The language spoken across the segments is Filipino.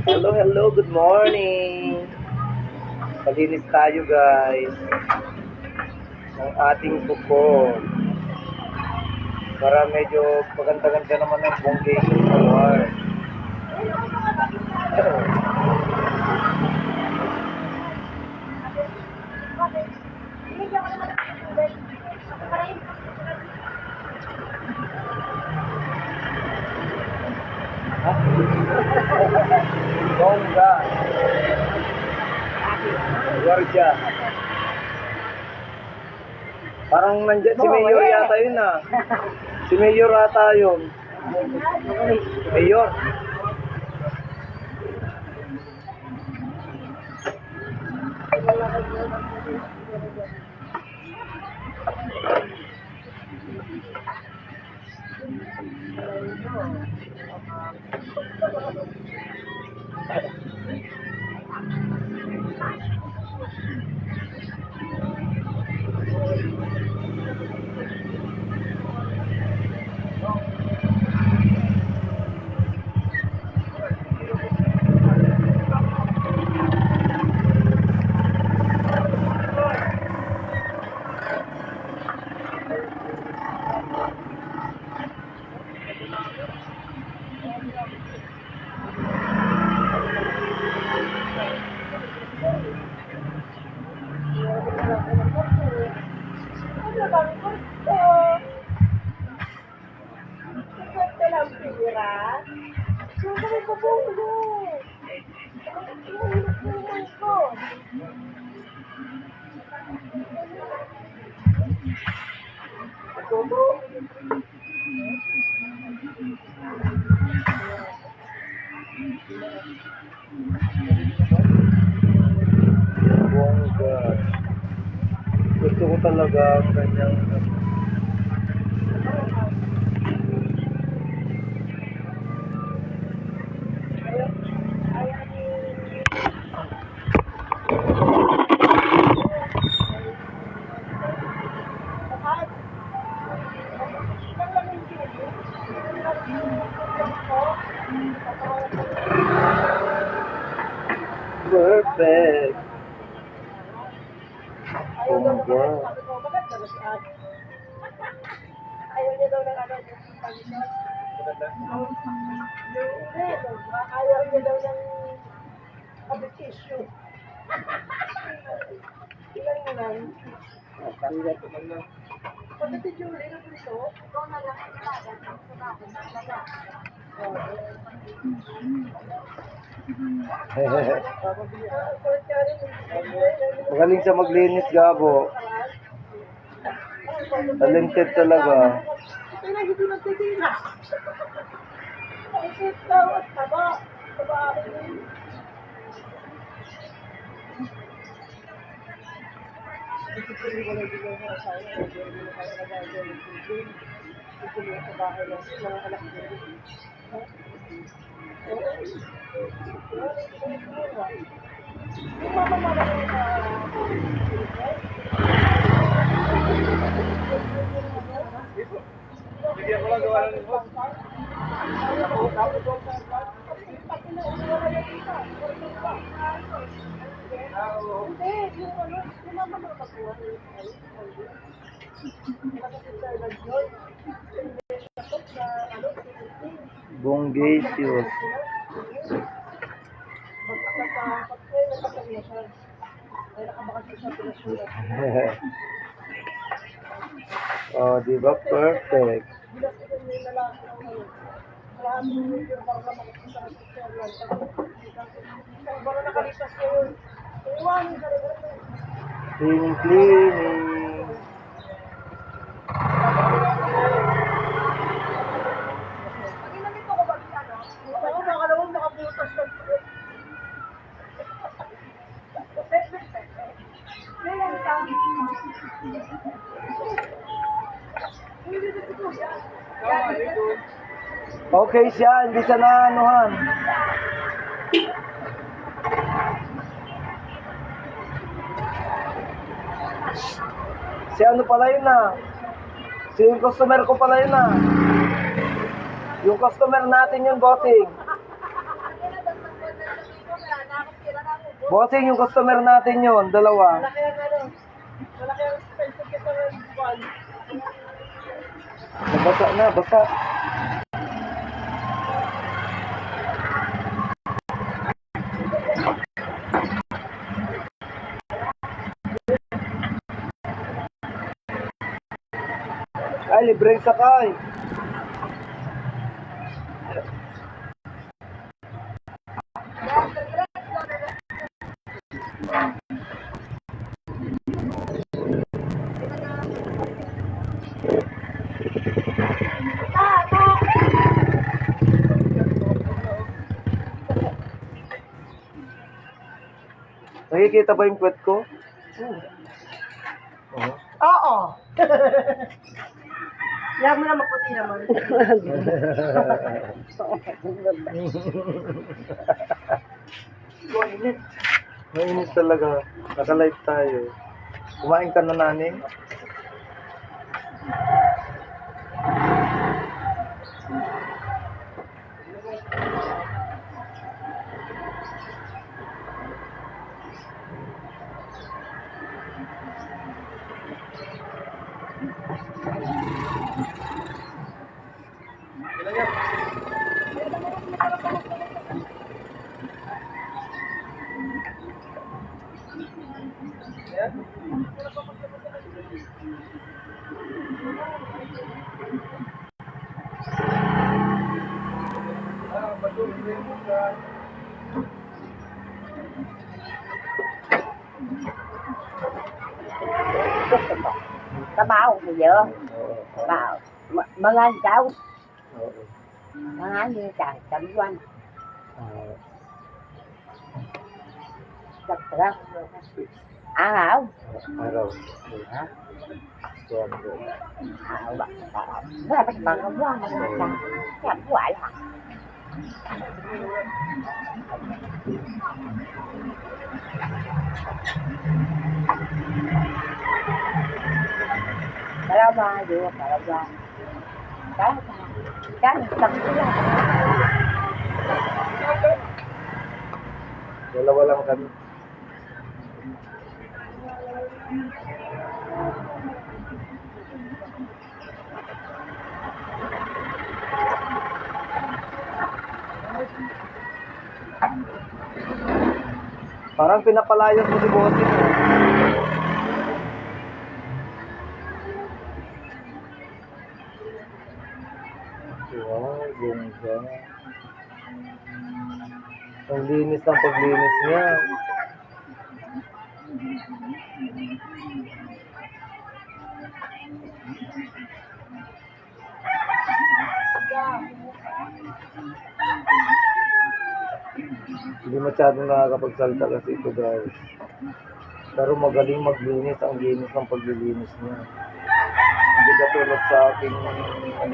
Hello, hello, good morning. Palinis tayo guys ng ating kuko para medyo paganda-ganda naman ng foundation award. Bongga. Guardia. Parang nandiyan si Mayor yata yun ah. Si Mayor ata yun. Mayor. Bongga. Gusto ko talaga ang kanyang perfect. Bongga. Ayaw niya daw ng ano, ayaw niya daw ng competition. Ilan mo lang? Kanila ko man lang. Competition rin ang gusto. Ikaw na lang ang ilagan. Magaling siya maglinis, Gabo. Talented talaga. Ito na, hindi nagtitina. Isip daw at taba. Babae rin. Bigyan ko lang gawa ng boss. Hindi, yung ano, yung naman ang pagkuha. Bongacious. Oh, di ba? Perfect. Cleaning, cleaning. Okay siya, hindi siya naanuhan. Si ano pala yun ah. Si customer ko pala yun ah. Yung customer natin yung bossing. Bossing, yung customer natin yun, dalawa. Malaki ang ano. Malaki ang expensive kita ng buwan. Basa na, basa. Ay, libreng sakay. Nakikita ba yung puwet ko? Oo. Oo. Yan mo na maputi naman. Mainit talaga. Naka-live tayo. Kumain ka na, nani? Tabaw, giờ. Tabaw. Mga cháu. Oo. Mga như chàng chấm quanh. Chặt ra. Ăn hảo. Araw. Hả? Tuwan. Nó là bằng không quá mà chàng. Chàng hoài hả? Kalawa, dua kalawa. Cái tầm cái là Dalawa lang kami. Parang pinapalayas mo si Bossing. Wow, ganda. Ang linis ng paglinis niya. Hindi masyadong nakakapagsalita kasi ito, guys. Pero magaling maglinis, ang linis ng paglilinis niya. Hindi katulad sa aking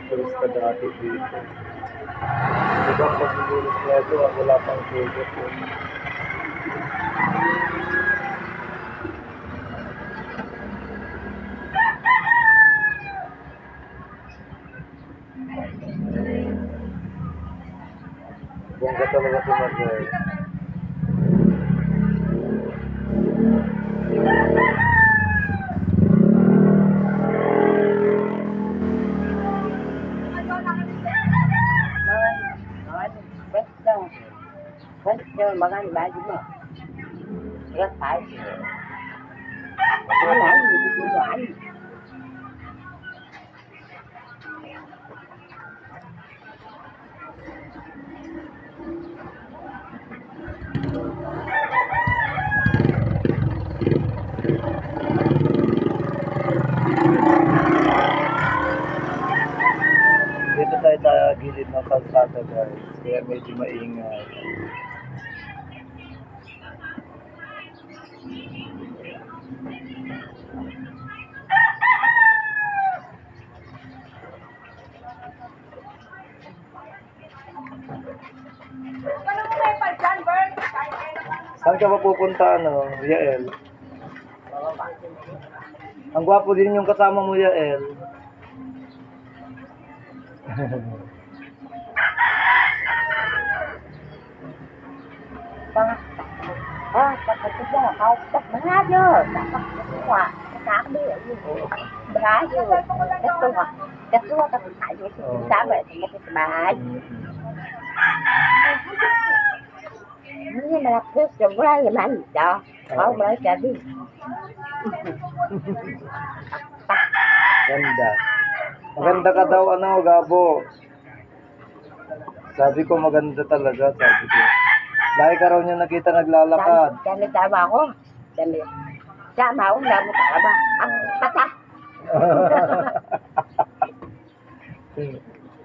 turista dati dito. Diba paglilinis niya ito, wala pang sugat. Bongga talaga si Marcel. mga baju mo. Rất phải. Nó nãy gì cũng giỏi. Dito tayo sa gilid ng kalsada, guys. Kaya medyo maingay. Saan ka mapupunta, Yael? Ang gwapo din yung kasama mo, Yael. Ha? Ketua kau tak belajar, tak ketua, tak dia. Belajar, ketua tak aja sih sama dengan sebab. Ini malah terus coba ya man, dah. Kau mulai jadi. Ganda. Maganda ka daw, ano, Gabo. Sabi ko maganda talaga, sabi ko. Lagi ka raw niya nakita naglalakad. Dami tama ako. Dami. Sama ako, dami tama. Ang patah.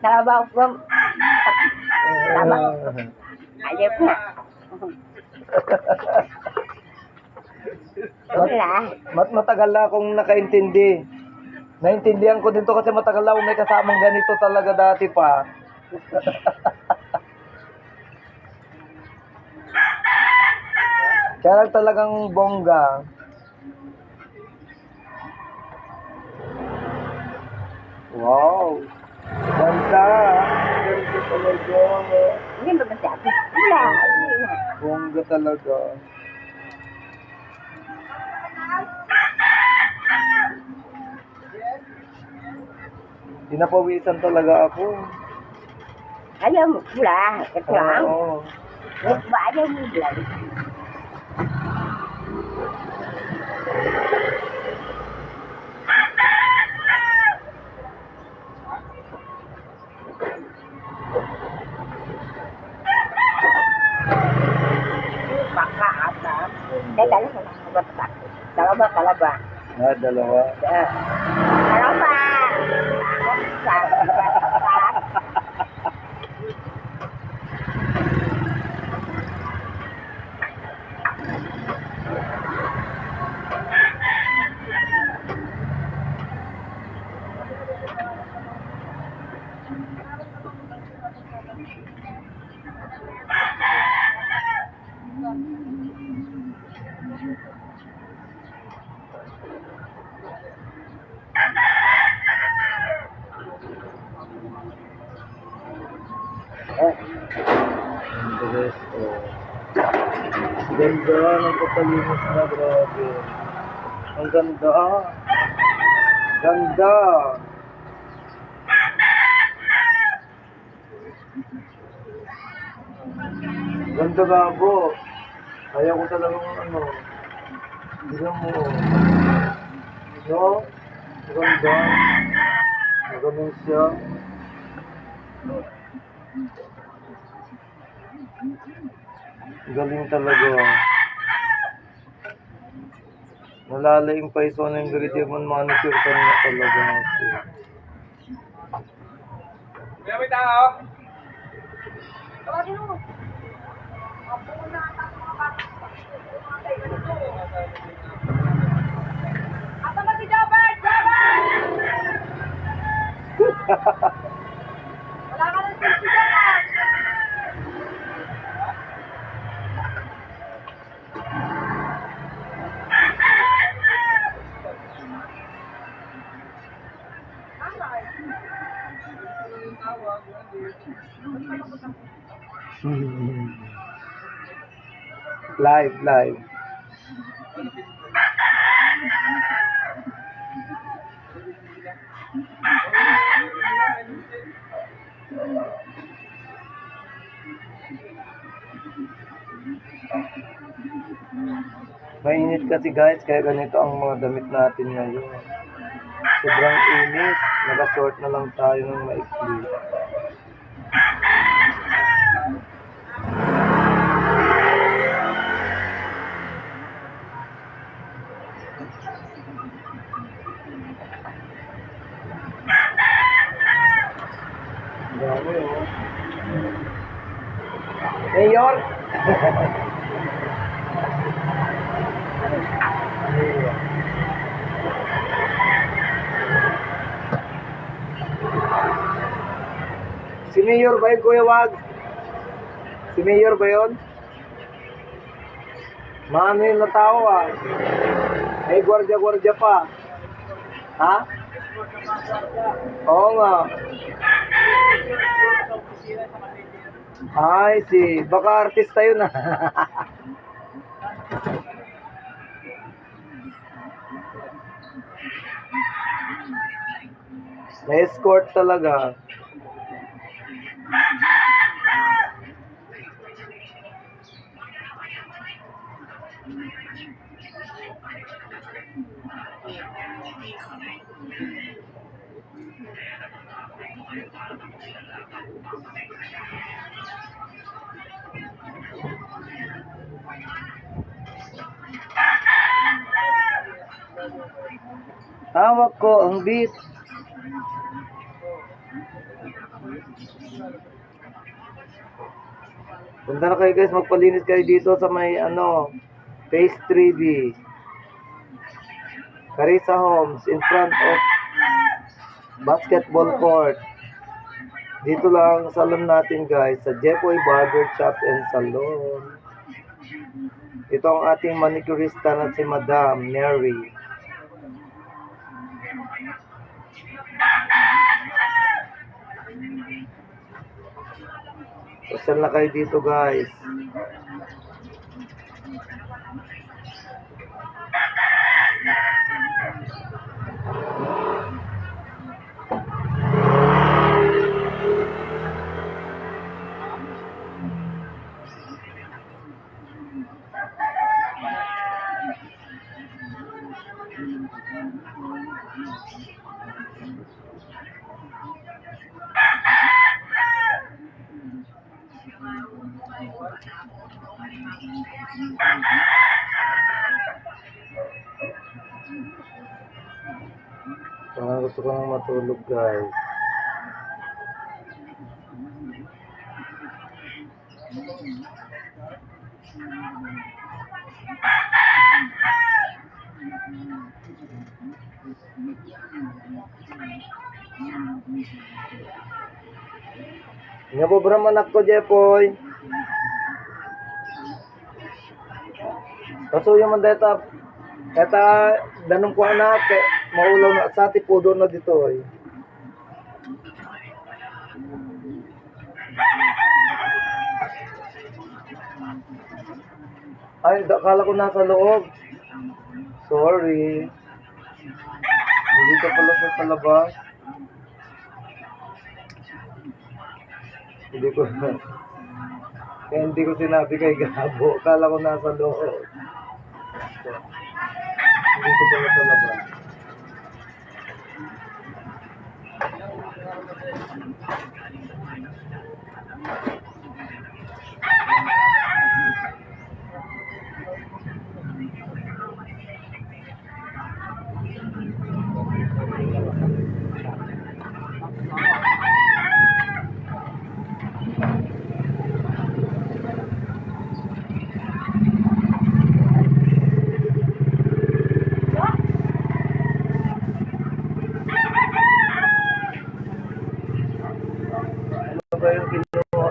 Tama ako. Tama. Ayop na. Wala. Matagal na akong nakaintindi. Naintindihan ko din to kasi matagal na akong may kasamang ganito talaga dati pa. Kaya lang talagang bongga. Wow! Ganda! Ganda talaga. Hindi ba masabi? Wala. Hindi na. Bongga talaga. Pinapawisan talaga ako. Ayaw mo, wala. Ito lang. Oo. Ba, ayaw mo lang. Baka ata. Teka lang, mabatak. Talaba. Dalawa. Talaba! Andres, oh. Ganda ng pagkalinis na, grabe. Ang ganda. Ganda. Ganda, Gabo. Ayaw ko talagang ano. Tignan mo. No? Ganda. Magaling siya. Galing talaga. Nalalaing pa iso na yung gritty man manicure ka na talaga natin. May tao. Tawagin mo. Ata ba si Jobert? Wala ka ng safety dyan. Live. Mainit kasi guys, kaya ganito ang mga damit natin ngayon. Sobrang init. Naka-short na lang tayo ng maikli. Dami oh. Mayor! Si Mayor ba yun, Kuya Wag? Si Mayor ba yun? Maano yun na tao ah. May gwardiya-gwardiya pa. Ha? Oo nga. Ay, baka artista yun ah. Na-escort talaga. Hawak ko ang beat. Punta na kayo guys, magpalinis kayo dito sa may Phase 3B. Carissa Homes in front of basketball court. Dito lang ang salon natin guys, sa Jepoy Barber Shop and Salon. Ito ang ating manicurista na si Madam Mary. Social na kayo dito guys. Parang gusto ko nang matulog guys. Nabubra man ako, Jepoy. Kasuyo man deta. Kata danong ko anak, maulaw na sa tipudo na dito eh. Ay, akala ko nasa loob. Sorry. Hindi ka pala siya sa labas. Hindi ko kaya hindi ko sinabi kay Gabo. Akala ko nasa loob. Hindi ko pala sa labas. Ano ba yung kinuha?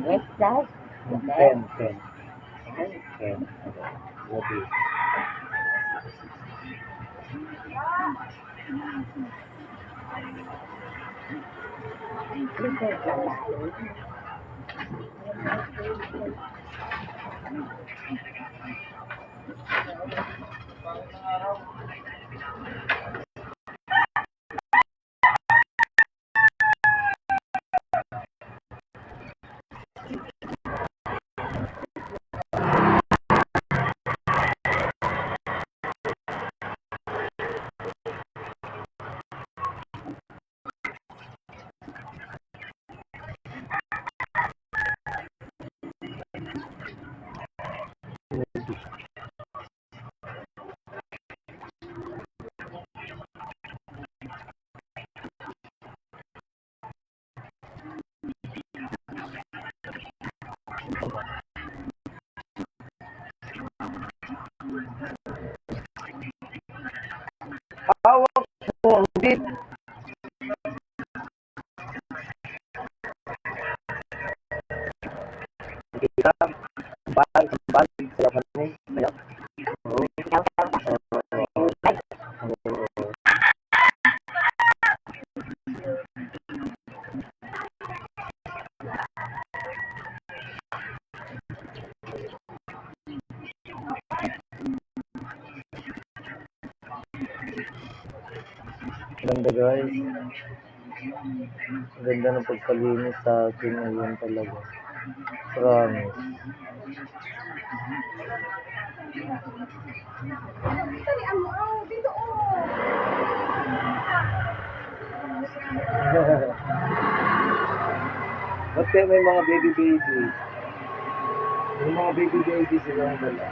Yes, guys. 10. Okay. Gabi. Likod lang lalo. Hawak mo ang bit. Kita balik sa kanin. Oh. Ganda guys. Ganda ng pagkalinis sa akin ngayon talaga. Promise. Ba't kaya may mga baby? May mga baby silang dala.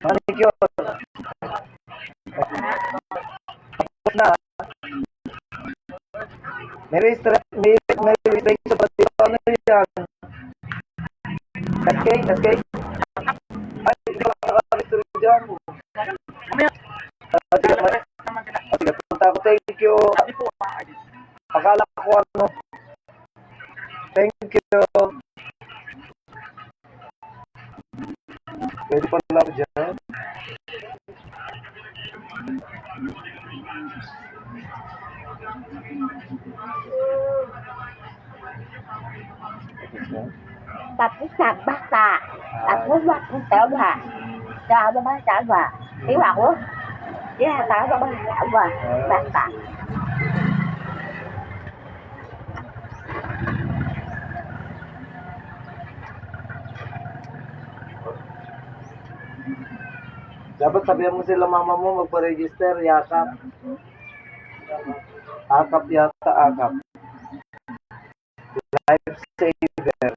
Manicure. Tapos na. May restrict sa pati. Ano yan? SK? Ay, hindi ka naka-restrict dyan. Sige, punta ko. Thank you. Akala ko ano. Thank you. Pwede pa lang dyan. Tapos basta. Tapos waktu tawa. Tawa ba tawa? Iwa ko. Ya, tawa ba tawa? Basta. Dapat sabihan mo sila mama mo magpa-register, yakap. Akap yata, akap. Life saver.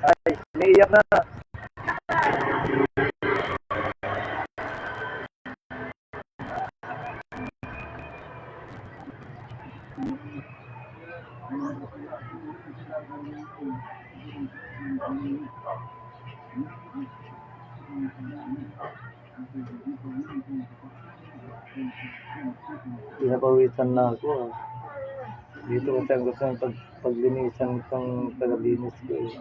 Ay, naiyak na. Pinapawisan na ako. Ah. Dito kasi ang gusto ng paglinisan itong taga-linis ko. Eh.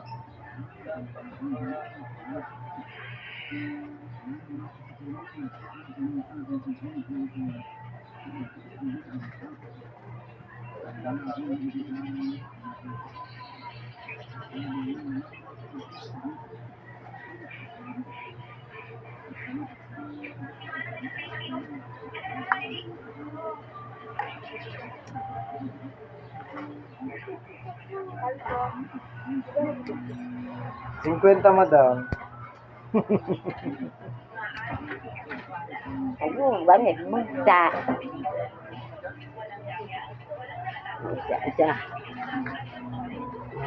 $50, madam. Ayun, banit mo sa. Isa.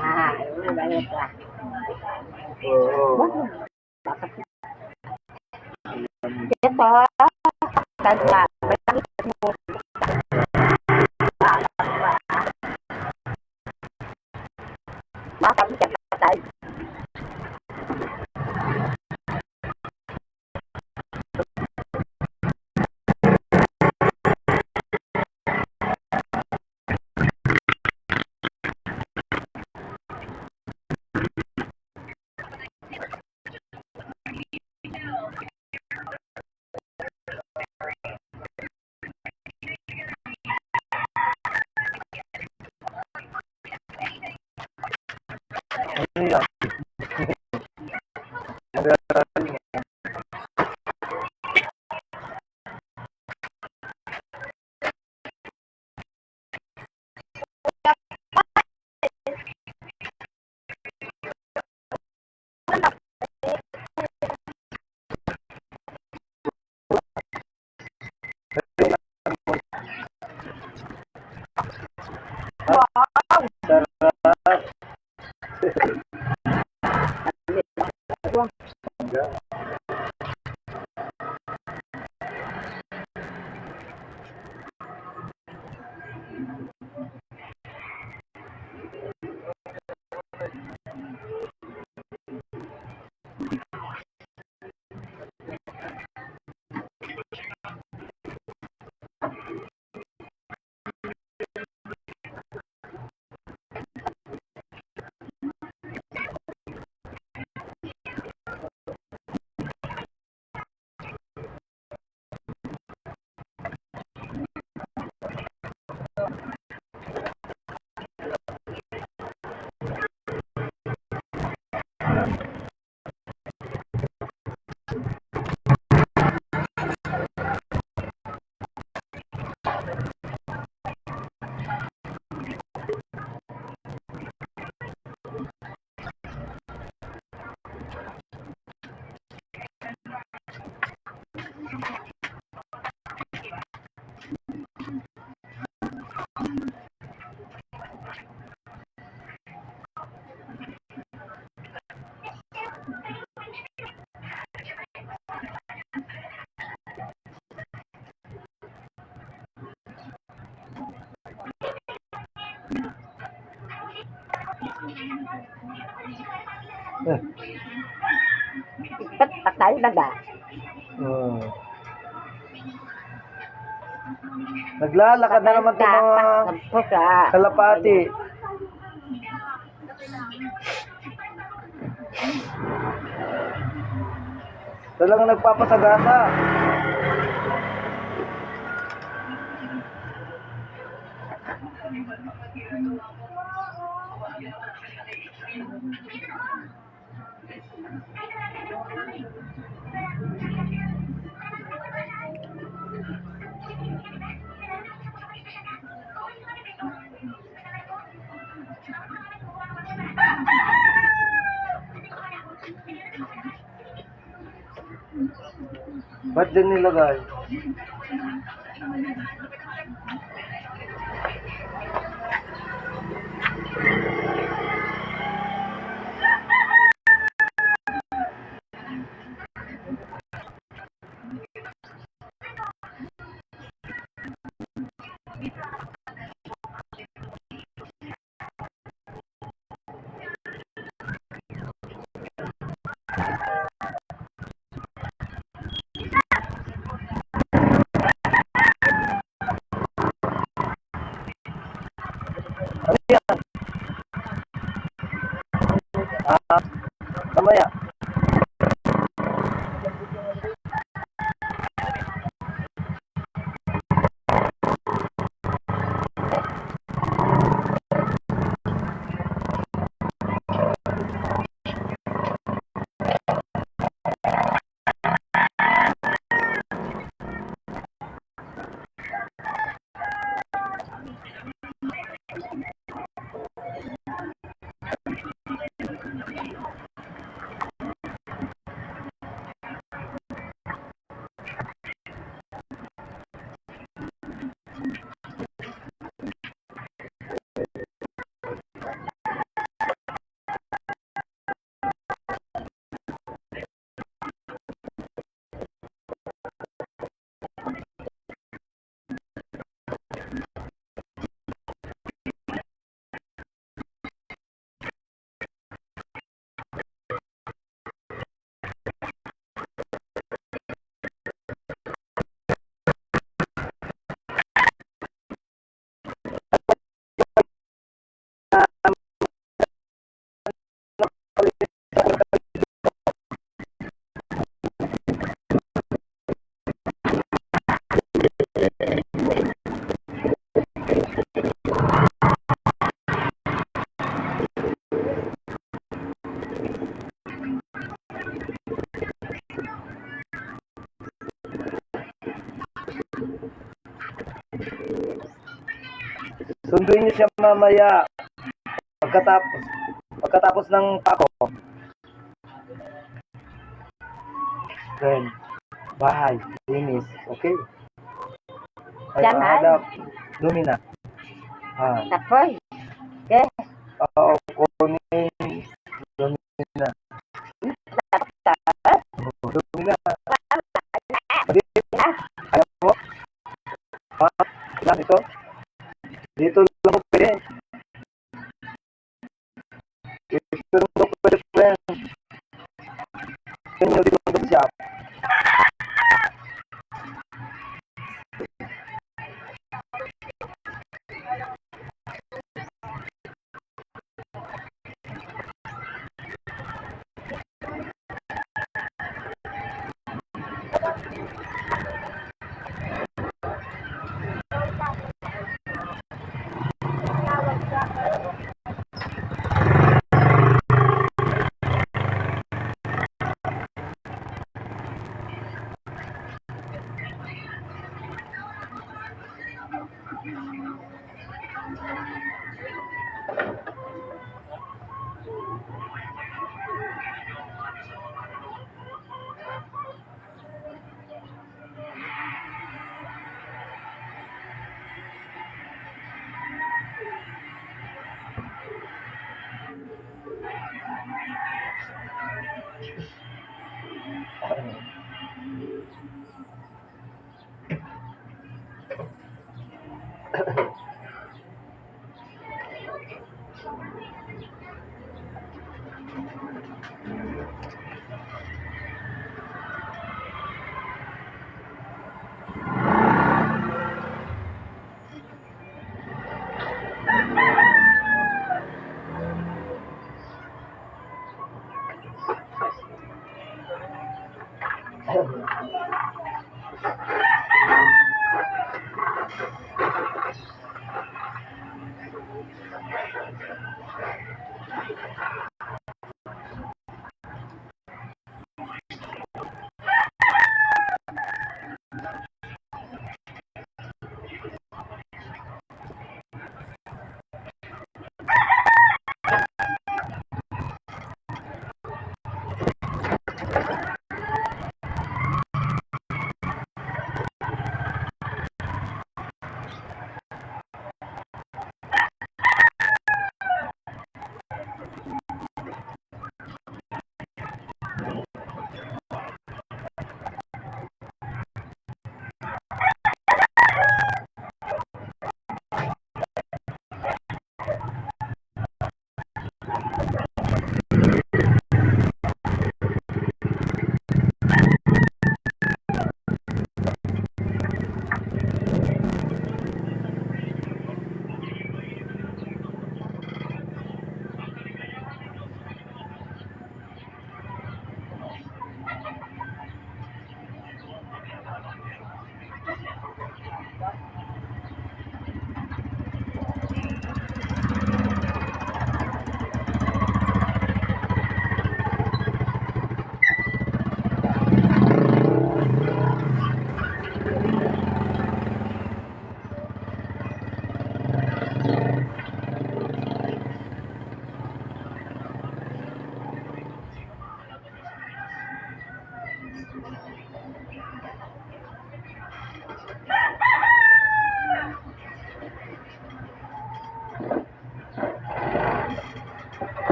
Ayun, banit ka. Oo. Ito, tanda. Bakit ka patay? Ano yan? Sarap. Ba't patay ba ba? Hmm. Naglalakad na naman itong mga kalapati. Talagang nagpapasagasa. Ba't din nilagay? Ano yan? Ah, mamaya. Sunduin niyo siya mamaya. Pagkatapos ng pako. Then, bahay, linis. Okay? Ay, Diyan, ay. hanap. Dumi na. Ah, Tapos, eh, oo, kunin. Dumi na. Oo, dumi na. Alam mo? Ha? Yan, ito? Dito lang mo pwede. Dito lang mo pwede, friend. Dito lang mo siya.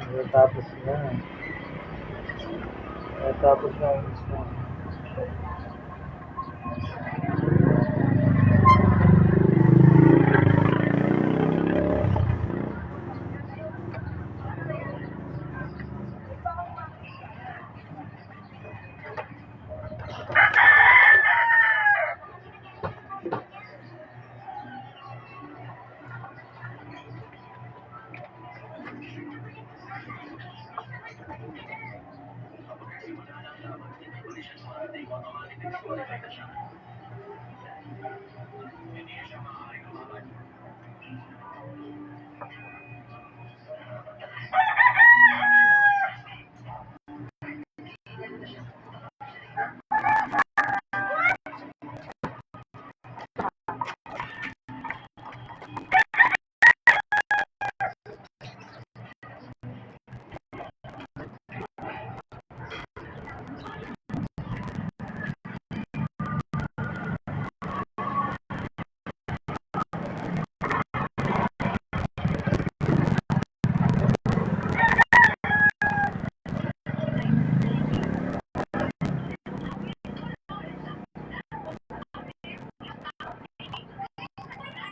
Natapos na. Natapos na ang isa.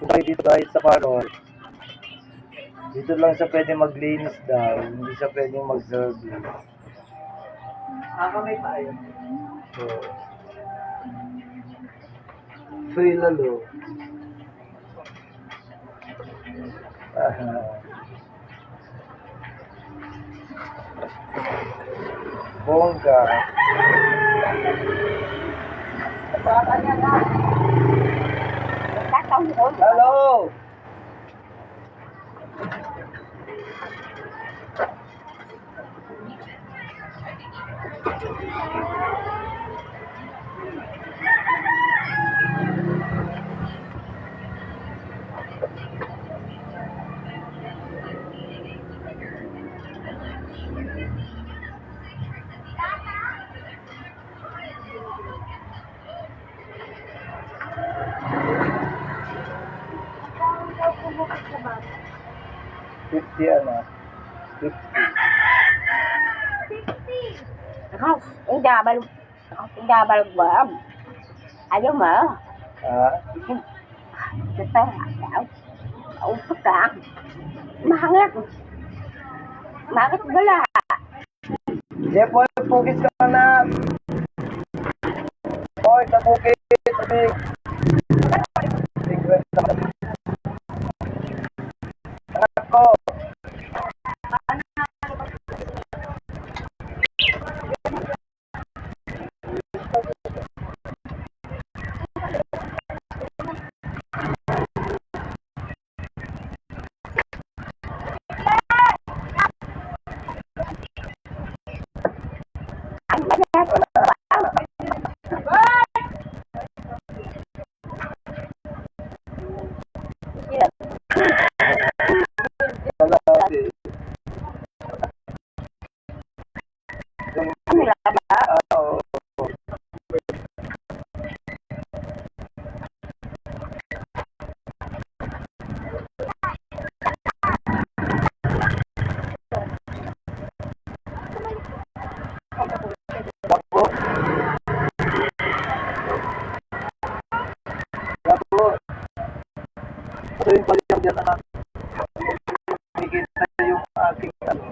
Okay, dito guys sa parol. Dito lang siya pwede maglinis daw. Hindi siya pwede mag-service. May tayo. So, free lalo. Bongga. Hello! Fifty ano? 50. Không, anh già bà bơm. Ai giống mở. Ah? Cái tay đảo. Ủa, phức tạp. Mà hết. Mà cái đó là. Jepoy, pugis ka na. Hoy, sa bukid. Sabi. Secret naman. Anak ko. Anh bắt hết. Kalahati. Anh là bà. Oo. Takbo. Takbo. Ito yung paliyang dyan anak. Nakikita yung aking ano.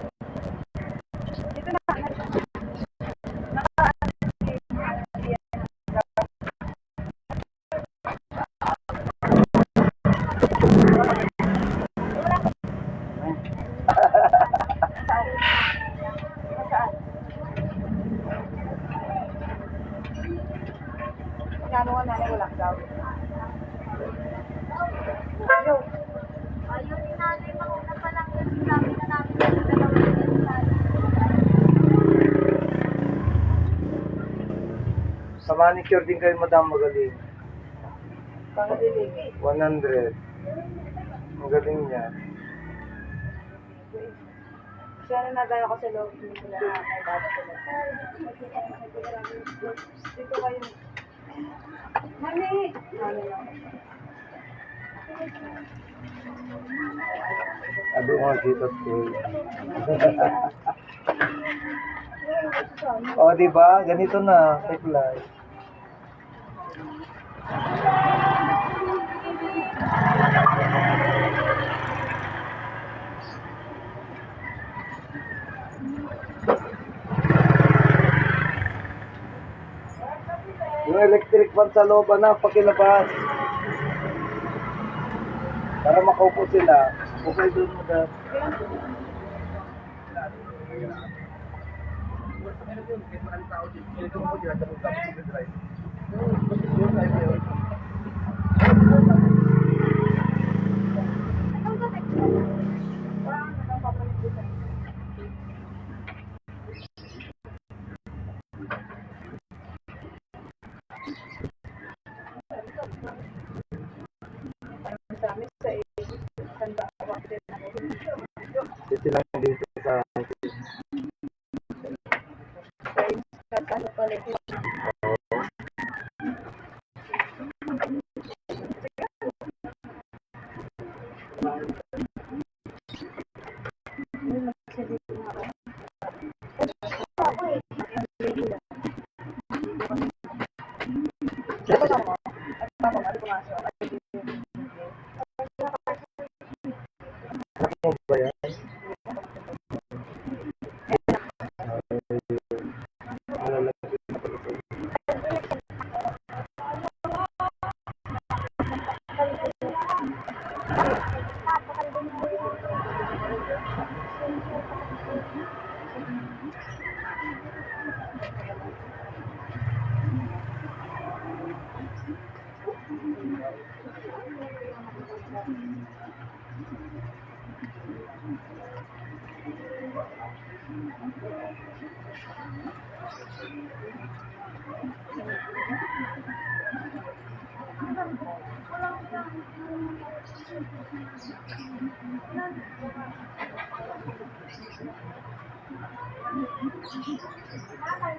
Ano nga nanay ko lockdown. Ayaw ni nanay, mauna pa lang kasi sabi na namin sa dalawang minsan. Sa manicure din kayo, madam, magaling. Pangadilig. 100. Magaling niya. Siya na nagano ko sa loob. Hindi ko na nakakaibago sila. Dito kayo. Mami! Mami lang. Sabi ko nga dito school. O, di ba? Ganito na. Take life. Yung electric fan sa loob na, pakilabas. Para makaupo sila. Okay doon mo dahil. Dito lang dito sa ano ba yan? Malalaki na pala ito.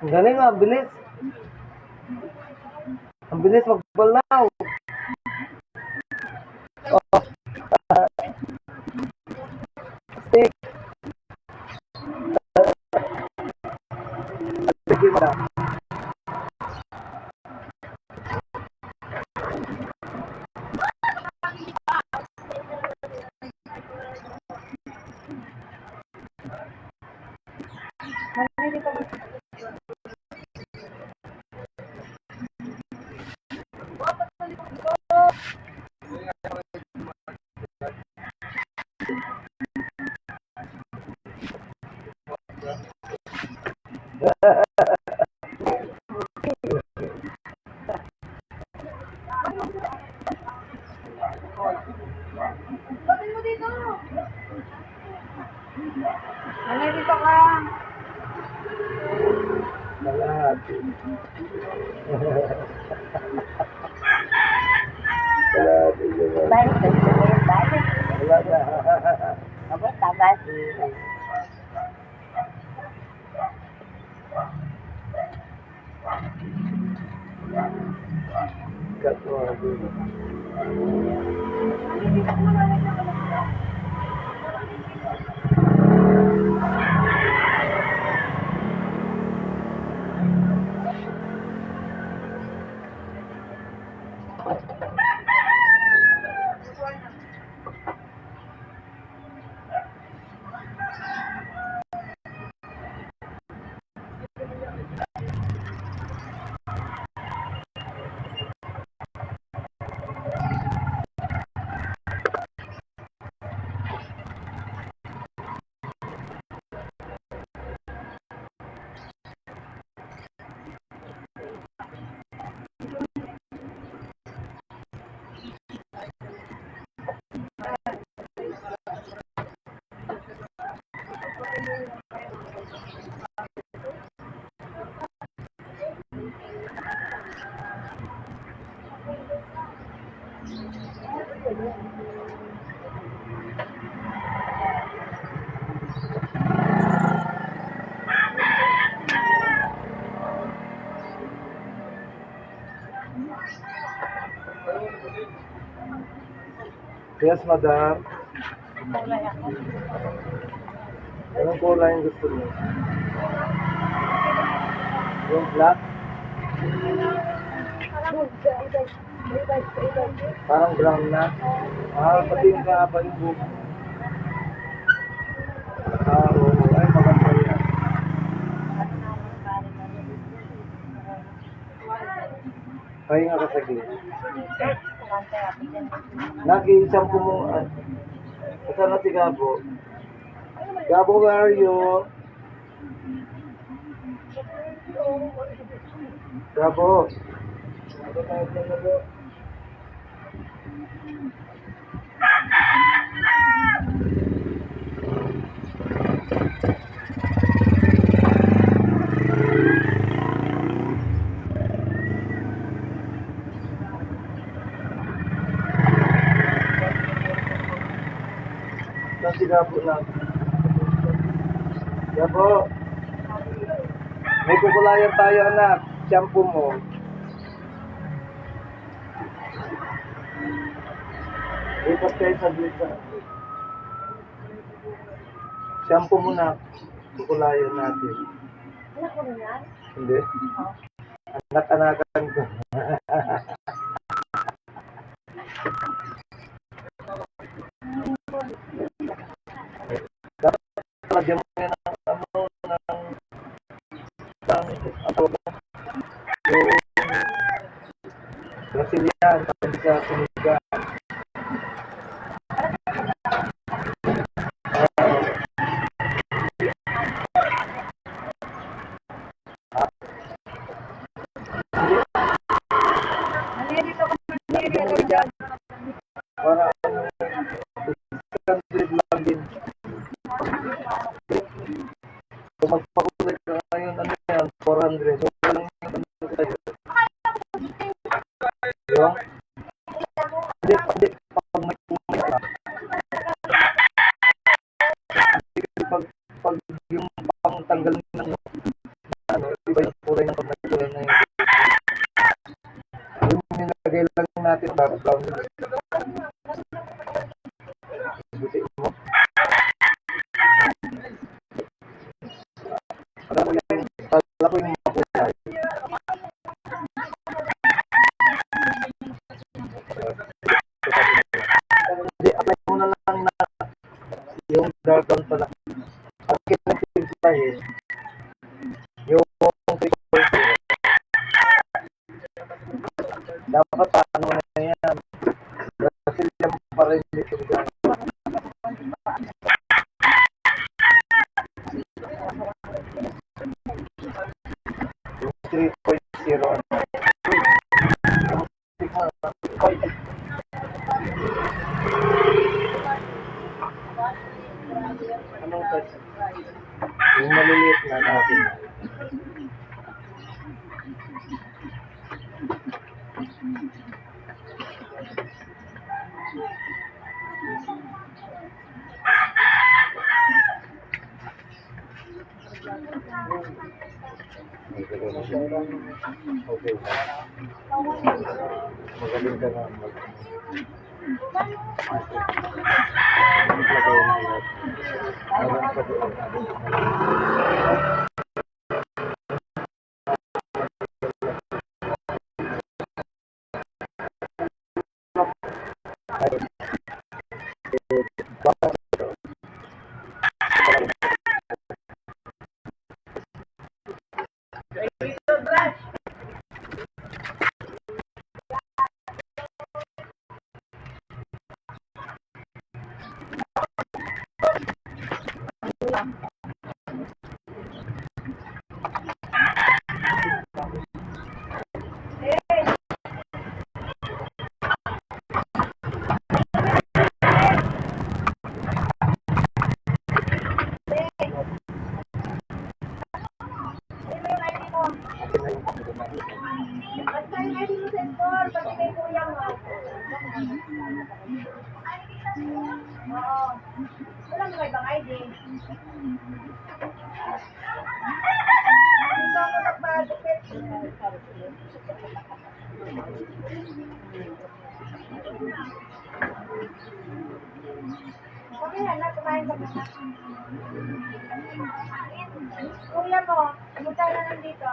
Ang galing nga, ang bilis. Ang bilis magbalaw. Oh. Stick. Sige mo na. Bakit mo dito? Nanay, dito ka. Kalahati. Kalahati naman. Balik ka sa ngayon, balik. Wala na. Aba, tabas. Cut mo. Yes, madam. Kulay ako. Anong kulay yung gusto mo? Yung black? Parang brown na? Pati yung kahaba yung buhok. Oo. Ay, maganda yan. Pahinga ka saglit. Nag-iisang mo. Saan na si Gabo? Gabo, where are you? Gabo. Ano tayo dyan, Gabo? Saan si Gabo na? Gabo. May kukulayan tayo, anak. Shampoo mo. Lipat kayo sa blita. Shampoo mo na. Kukulayan natin. Anak ko na yan? Hindi. Anak-anakan ko. Lagyan mo yan ng Brazilian, hindi sa sinigang. Para lang din. Kung magpakulit ka ngayon, ano yan, 400. So, lang yung ano sa'yo. Yung? Hindi, pag may kumay ka. Pag yung pang-tanggal ng ano, iba yung kulay ng pag-natural na yun. Yung nilagay lang natin, para brown. Butiin mo. Kala ko yung makulay. Hindi, apply mo na lang na yung dark brown pala. Ang kinapimplahin, yung 3.0. Dapat ano na yan. Brazilian pa rin dito. Yung 3.0. Anong touch? Yung maliliit na natin. Okay. Magaling ka na. Meron ka doon. Okay, anak, kumain ka muna. Kuya mo, pumunta na nandito.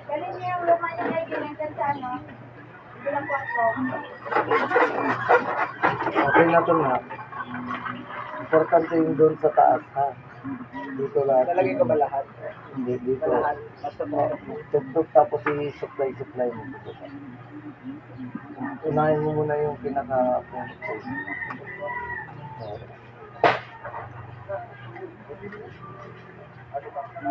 Galing niya yung luma niya kay ginagdan sa ano. Bilang kwarto. Okay na ito na. Importante yung doon sa taas, ha? Dito lahat. Lalagay ko ba lahat? Hindi, dito. Lahat. Basta mo. Tuktok tapos i-supply mo dito. Unahin mo muna yung pinaka-point. Tapos na.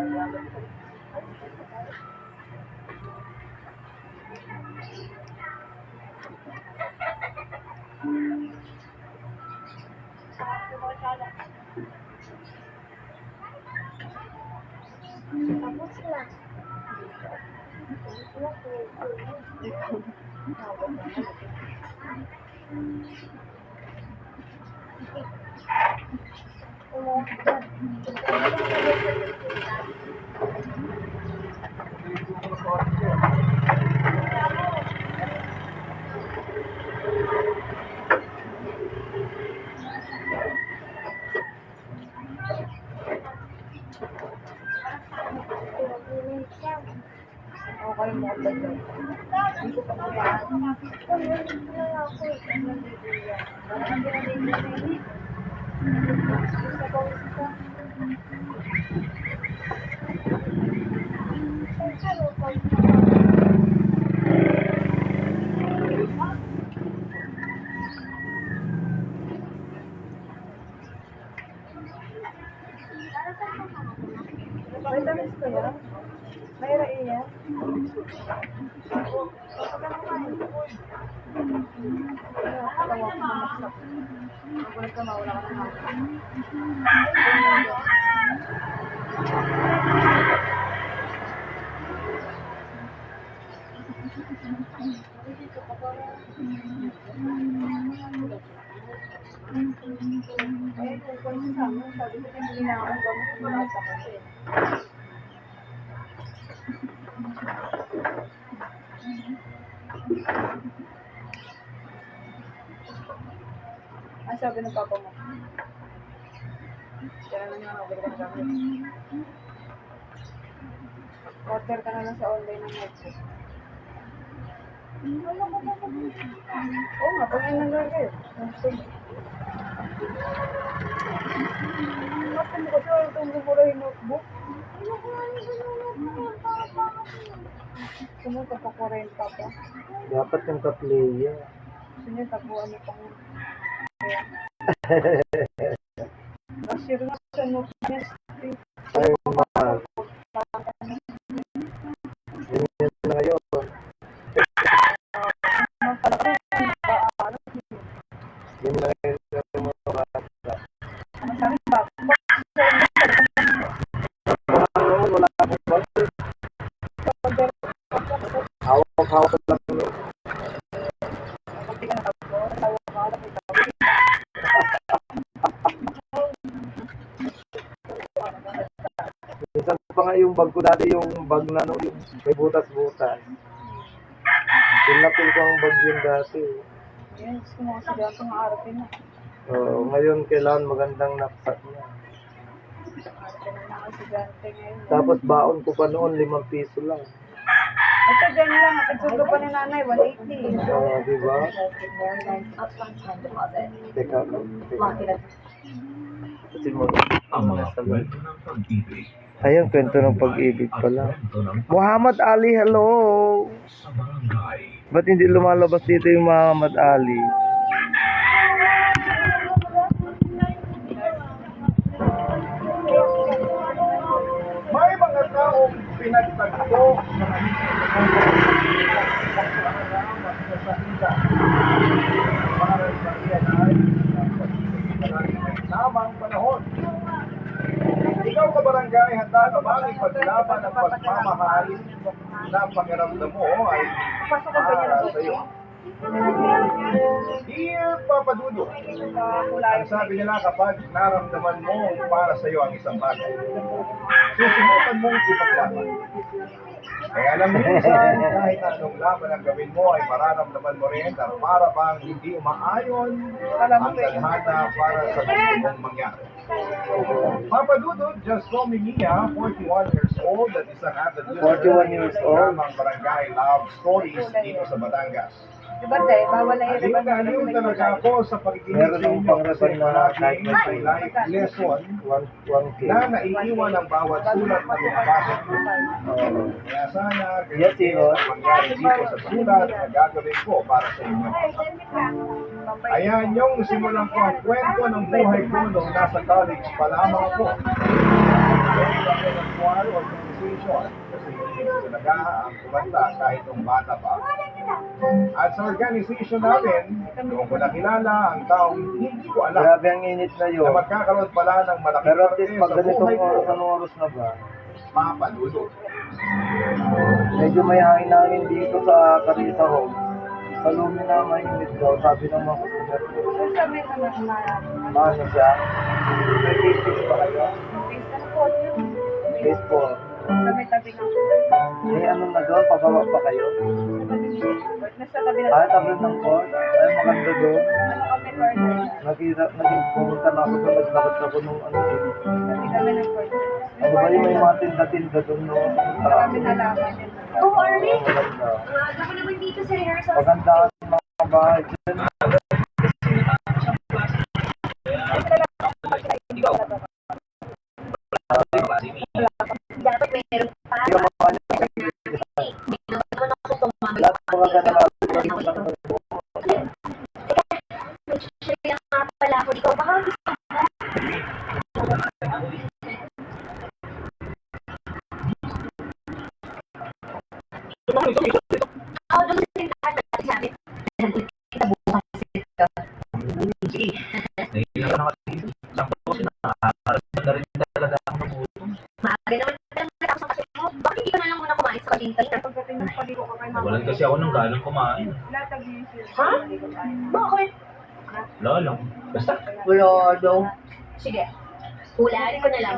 Okay mo ba yun? Hindi ko pa kaya. Vitamins ko yan. Mayra iya. Magulat ka, mawala ka ng hapon. Ayun, kung sa amin, sabi ko, hindi na ako gamit ko lang sa kasi. Ang sabi ng papa mo? Kaya na nga, order ka na gamit. Order ka na lang sa online ng Netflix. Oo nga, pag inandar kayo. Bakit mo kasi itong bumura yung notebook? Sumunod ka pa 40 pa. Dapat yung ka-player. Gusto niya tabuan niyo pang Nasir nga sa notebook. Ay, mahal. Ganyan na ngayon. Ganyan na ngayon yung mga bata. Sabi ba? Wala akong budget. Hawak-hawak lang yun. Hindi ka nakapos. Tawag ka lang. Minsan pa nga yung bag ko dati, yung bag na ano, yung may butas-butas. Pinapil ko ang bag yun dati. Yan, gusto mo kasi dito ng araw na. Ngayon kailangan magandang knapsack na. Arte na mga estudyante ngayon. Tapos baon ko pa noon, 5 piso lang. Ito, ganyan lang. Katsugo pa ni nanay, 180. Diba? Teka, kasi Ang mga kwento ng pag-ibig Ayun, kwento ng pag-ibig pala. Muhammad Ali, hello! sa barangay. Ba't hindi lumalabas dito yung Muhammad Ali? May mga taong pinagtagpo para sa iyan ay tamang panahon. Ikaw ka barangay, handa ka bang ipaglaban ang pagmamahal na pakiramdam mo ay para sa iyo? Dear Papa Dudo, ang sabi nila kapag naramdaman mo para sa iyo ang isang bagay, susubukan mong ipaglaban. Kaya alam minsan, kahit na anong laban ang gawin mo ay mararamdaman mo rin na para bang hindi umaayon ang tadhana para sa gusto mong mangyari. Papa Dudo, just call me Mia, 41 years old, at isang avid 41 years old. ng Barangay Love Stories dito sa Batangas. Diba, te? Bawal na Aliw na aliw talaga ako sa pakikinig Meron sa akong inyo kasi pang-repan na palagi may life lesson 1K. na naiiwan ang bawat sulat na binabasa ko. Oo. Kaya sana Yes, ganyan Tino. ang mangyari dito sa sulat na gagawin ko para sa inyo. Ayan yung simulan ko ang kwento ng buhay ko nung nasa college pa lamang ako. Meron ako ng choir organization kasi hindi ko talaga ang kumanta kahit nung bata pa. At sa organization namin, noong ko nakilala ang taong hindi ko alam Grabe ang init na na yun. magkakaroon pala ng malaking Pero at least pag sa ganitong buhay ko, oras, anong oras na ba? Papa Dudo. Medyo may hangin-hangin dito sa Carissa Home. Sa lumi na mainit daw, sabi ng mga customer ko. Kung sa may naman na Maano siya? May Facebook ba kayo? face na po yun. Facebook. Sa may tabi ng Eh, ano na doon? Pababa pa kayo? nasa tabi ng Ah, tabi ng court? Ay, maganda doon. ano kami corner. Naging pumunta na ako doon, naglakad ako nung ano eh. Tabi kami ng corner. Ano ba yung may mga tinda-tinda doon no? Marami halaman yun. Oh, Arlie! Maganda. Umaga mo naman dito sa rehearsal. Maganda ang mga bahay dyan. Dapat meron pa. Yung mga ano, Meron naman ako tumamay. lahat mga ganda Share lang nga pala ako. Ikaw baka gusto ako doon sa tindahan natin sabi. Kita bukas ito. Sige. Nahilang ka na kasi. Sakto kasi nakakaras na rin talaga ako ng utong. Maaga naman talaga ako sa kasi mo. Bakit hindi ka na lang muna kumain sa kantin? Pagdating ng paligo ko kay mama. Nawalan kasi ako ng ganang kumain. Latag niyo yung sila. Ha? Bakit? Wala lang. Basta. Wala daw. Sige. Hulaan ko na lang.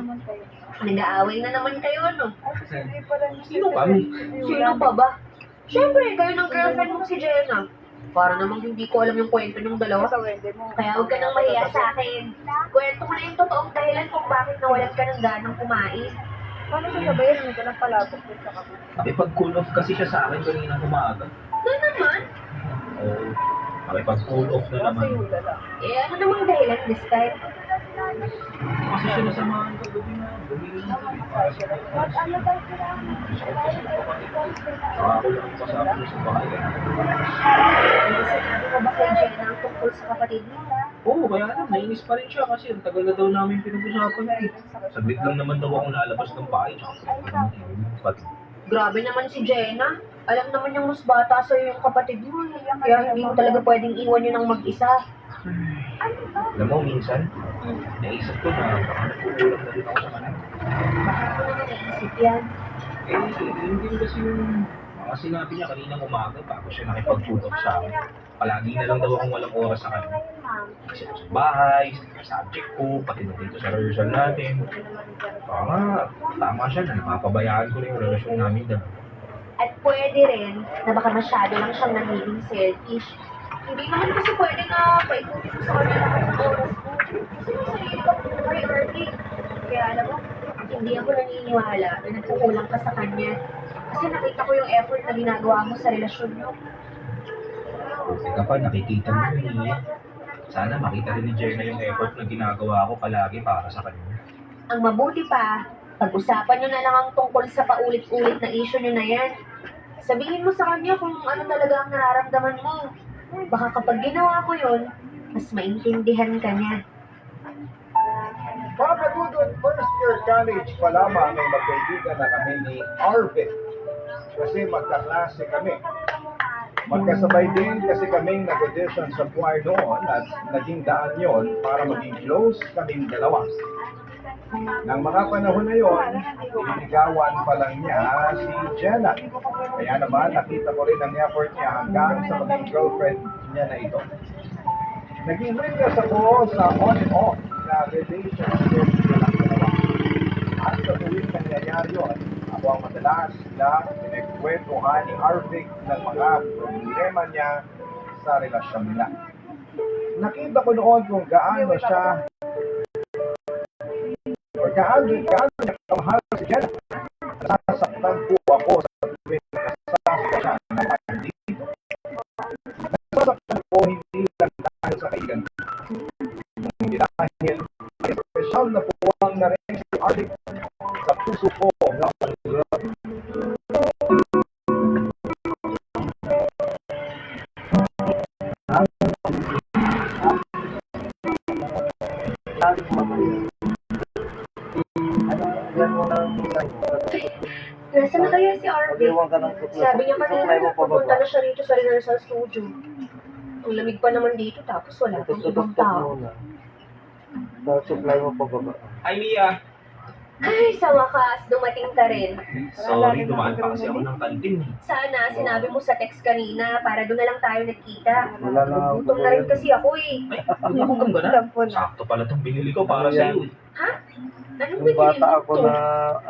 Nag-aaway na naman kayo, ano? Sino kami? Sino pa ba? Siyempre, kayo ng girlfriend mo si Jenna. Para namang hindi ko alam yung kwento ng dalawa. Kaya huwag ka nang mahiya sa akin. Kwento ko na yung totoong dahilan kung bakit nawalan ka ng ganang kumain. Paano sasabayan naman ka ng palabok dun sa kapatid? Nakipag-cool off kasi siya sa akin kanina umaga. Ano naman? Oo. Nakipag-cool off na Kasi naman. hula lang. Eh, ano namang dahilan this time? Kasi siya nasamahan ko gabi na. Bumili na kami. Ano daw sila? Saka ako lang pasama mo sa bahay. Hindi sinabi mo ba kay Jenna ang tungkol sa kapatid mo? Oo, kaya lang, nainis pa rin siya kasi ang tagal na daw namin pinag-usapan eh. Saglit lang naman daw ako nalabas ng bahay. Pati. Grabe naman si Jenna. Alam naman yung mas bata sa'yo yung kapatid mo. Kaya hindi mo talaga pwedeng iwan yun ng mag-isa. Alam mo, minsan, naisip ko na baka nagkukulang na rin ako sa kanila. Bakit mo naman naisip yan? Eh, yun din kasi yung mga sinabi niya kaninang umaga bago siya nakipag-put-off sa akin. Palagi na lang daw akong walang oras sa kanya. Kasi ako sa bahay, sa subject ko, pati na dito sa rehearsal natin. Baka nga, tama siya na napapabayaan ko na yung relasyon namin dalawa. At pwede rin na baka masyado lang siyang nagiging selfish. Hindi naman kasi pwede na paikutin ko sa kanya lahat ng oras ko. Kasi yung sarili ko priority. Kaya alam mo, hindi ako naniniwala na nagkukulang ka sa kanya. Kasi nakita ko yung effort na ginagawa mo sa relasyon niyo. Buti ka pa, nakikita mo yun eh. Sana makita rin ni Jenna yung effort na ginagawa ko palagi para sa kanya. Ang mabuti pa, pag-usapan nyo na lang ang tungkol sa paulit-ulit na issue nyo na yan. Sabihin mo sa kanya kung ano talaga ang nararamdaman mo. Baka kapag ginawa ko yun, mas maintindihan ka niya. Papa Dudo, first year college pa lamang ay magkaibigan na kami ni Arvin. Kasi magkaklase kami. Magkasabay din kasi kaming nag-audition sa choir noon at naging daan yon para maging close kaming dalawa. Nang mga panahon na yon, inigawan pa lang niya si Jenna. Kaya naman nakita ko rin ang effort niya hanggang sa maging girlfriend niya na ito. Naging witness ako sa on and off na relationship nilang dalawa. At sa tuwing nangyayari yun, ako ang madalas na pinagkwentuhan ni Arvic ng mga problema niya sa relasyon nila. Nakita ko noon kung gaano siya gaano niya kamahal si Jenna. Nasasaktan po ako sa tuwing kasama siya na dito. Nasasaktan po hindi lang dahil sa kaigan. Hindi dahil special na puwang na rin si Arvic sa puso ko na panulad. Nasaan na kaya si Arvic? Pag-iwan ka ng tuklas. Sabi niya Supply mo kanina, pa pupunta baba. na siya rito sa rehearsal studio. Ang lamig pa naman dito, tapos wala pang ibang Tututok tao. muna. Tapos supply mo pa baba. Hi, Mia! Ay, sa wakas, dumating ka rin. Sorry, dumaan pa kasi ako ng kantin. Sana, sinabi mo sa text kanina, para doon na lang tayo nagkita. Wala na ako. Gutom na rin kasi ako eh. Ay, nagugutom ka na? Sakto pala itong binili ko para sa iyo. Ha? Anong Nung binili bata mo ako to? na...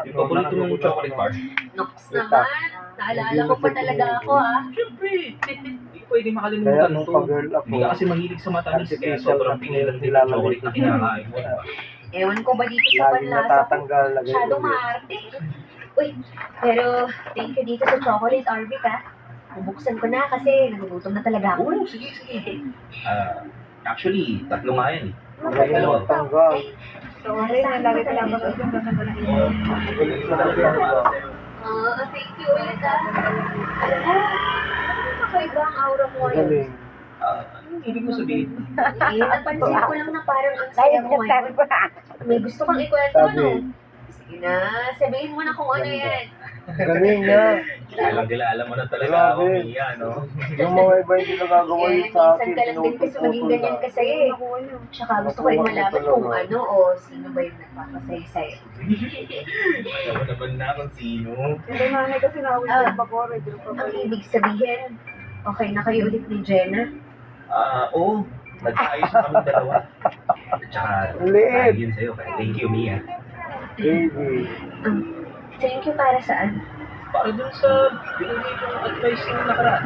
Yung paborito mong chocolate bar? Nox naman. Naalala ko pa talaga ako ah. Siyempre, hindi pwede Kaya makalimutan nung to. pag-girl ako, Hindi ka kasi mahilig sa matamis, kaya artificial sobrang na pinilan din nilalagay ng chocolate na kinakain mo. diba? Ewan ko ba dito sa lagi panlasa ko? natatanggal. Lagay Masyadong ulit. maarte. Uy, pero thank you dito sa chocolate, Arvic ha. Bubuksan ko na kasi nagugutom na talaga ako. Oo, sige, sige. Actually, tatlo nga yan eh. Lagi Dalawa. natanggal. Sorry, nalagay ko lang ako. Ulit sa natanggal. Thank you ulit ha. Alam mo, ano kakaiba ang aura mo ngayon? Galing. Anong ibig mo sabihin? Napansin ko lang na parang ang saya mo ngayon. May gusto kang ikwento, Sabi. no? Sige na, sabihin mo na kung ano yan. Galing niya. Kilala mo na talaga ako, Grabe. Mia, no? Yung mga iba hindi nagagawa yun sa akin. Minsan ka lang din kasi maging ganyan kasaya eh. Tsaka gusto ko rin malaman kung ano o sino ba yung nagpapasaya sa'yo. Alam mo naman na kung sino. Ang ibig sabihin, okay na kayo ulit ni Jenna? Oo. Nag-ayos na kami dalawa. Tsaka, Liit. dahil yun sa'yo. Kaya thank you, Mia. Baby. Thank you para saan? Para dun sa binigay kong advice ng nakaraan.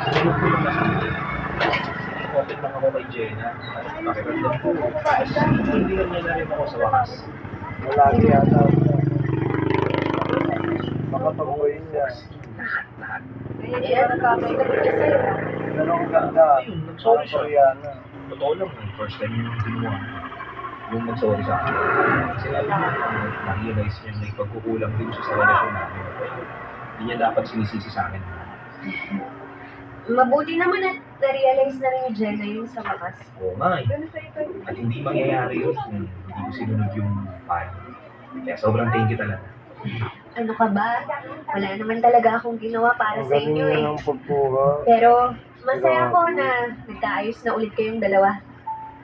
Sinunod ko yung nasa open lang ako kay Jenna. At pakiramdam ko. Hindi niya na rin ako sa wakas. Malagi yata. Makapag-uwi niya. Lahat. Ano kapit ka rin sa'yo? Dalawang ganda. Ayun, nag-sorry siya. Koreana. Totoo lang, first time yung ginawa. Yung mag-sorry sa akin. Sinabi niya, na-realize niya may pagkukulang din siya sa relasyon namin. Pero hindi niya dapat sinisisi sa akin. Mabuti naman at na-realize na rin ni Jenna yun sa wakas. Oo nga eh. At hindi mangyayari yun kung hindi ko sinunod yung payo. Kaya sobrang thank you talaga. Ano ka ba? Wala naman talaga akong ginawa para Ang sa galing inyo niya eh. ng pagkuha. Pero masaya ko na nagkaayos na ulit kayong dalawa.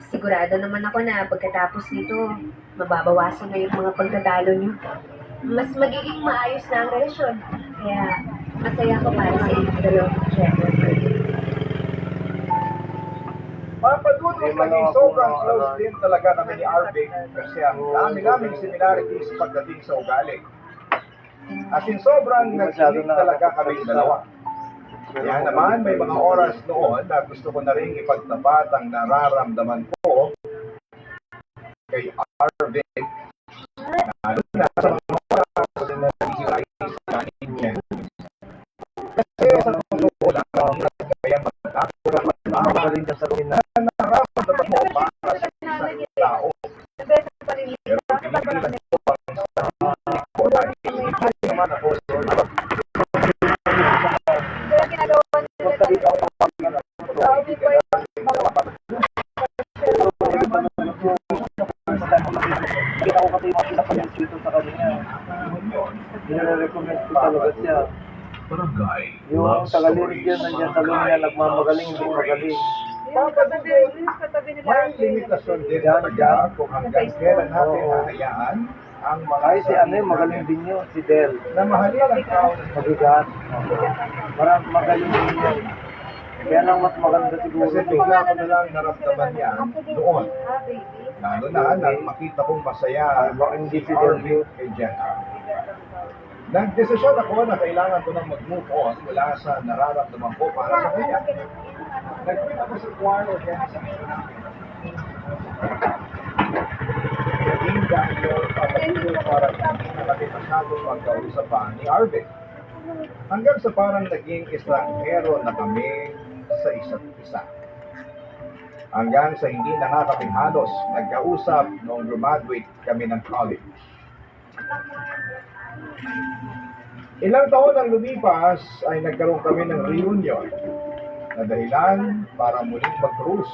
Sigurado naman ako na pagkatapos nito, mababawasan na yung mga pagtatalo niyo. Mas magiging maayos na ang relasyon. Kaya masaya ko para sa inyo dalawa. Papadudong naging sobrang close din talaga kami ni Arvic kasi ang dami-daming similarities pagdating sa ugali. As in sobrang nagsilig talaga kami dalawa. Kaya naman may mga oras noon na gusto ko na rin ipagtapat ang nararamdaman ko kay Arvic. Lalo na sa mga oras na nag-iis sa niya. Kasi sa totoo lang, kaya magkakaroon ng Magaling ka sa na. nararamdaman mo para sa isang tao. Pero pinipilan ko ang ko dahil hindi naman ako Kita ko kasi yung pinapalito dito sa kanya. Nire-recommend ko talaga siya. Barangay. Yung taga-lirig yan, nandiyan sa lunya, nagmamagaling, hindi magaling. Papadudod, may limitasyon din talaga kung hanggang kailan natin Oo. hahayaan ang mga Ay, si ano yun, magaling din yun, si Del. na mahalin ang tao ng Mabigat. Parang magaling din yun. Kaya lang mas maganda siguro. kasi bigla ko na lang naramdaman niya noon. Ah, baby. Lalo na nang makita kong masaya Baka hindi si Del Arvin kay Jenna. Nagdesisyon ako na kailangan ko nang mag-move on mula sa nararamdaman ko para sa kanya. Nag-quit ako sa choir organization. Naging dahil yun papatuloy para hindi na kami masyadong magkausapan ni Arvin. Hanggang sa parang naging estranghero na kami sa isa't isa. Hanggang sa hindi na nga kami halos nagkausap noong graduate kami ng college. Ilang taon ang lumipas ay nagkaroon kami ng reunion na dahilan para muling mag-cruise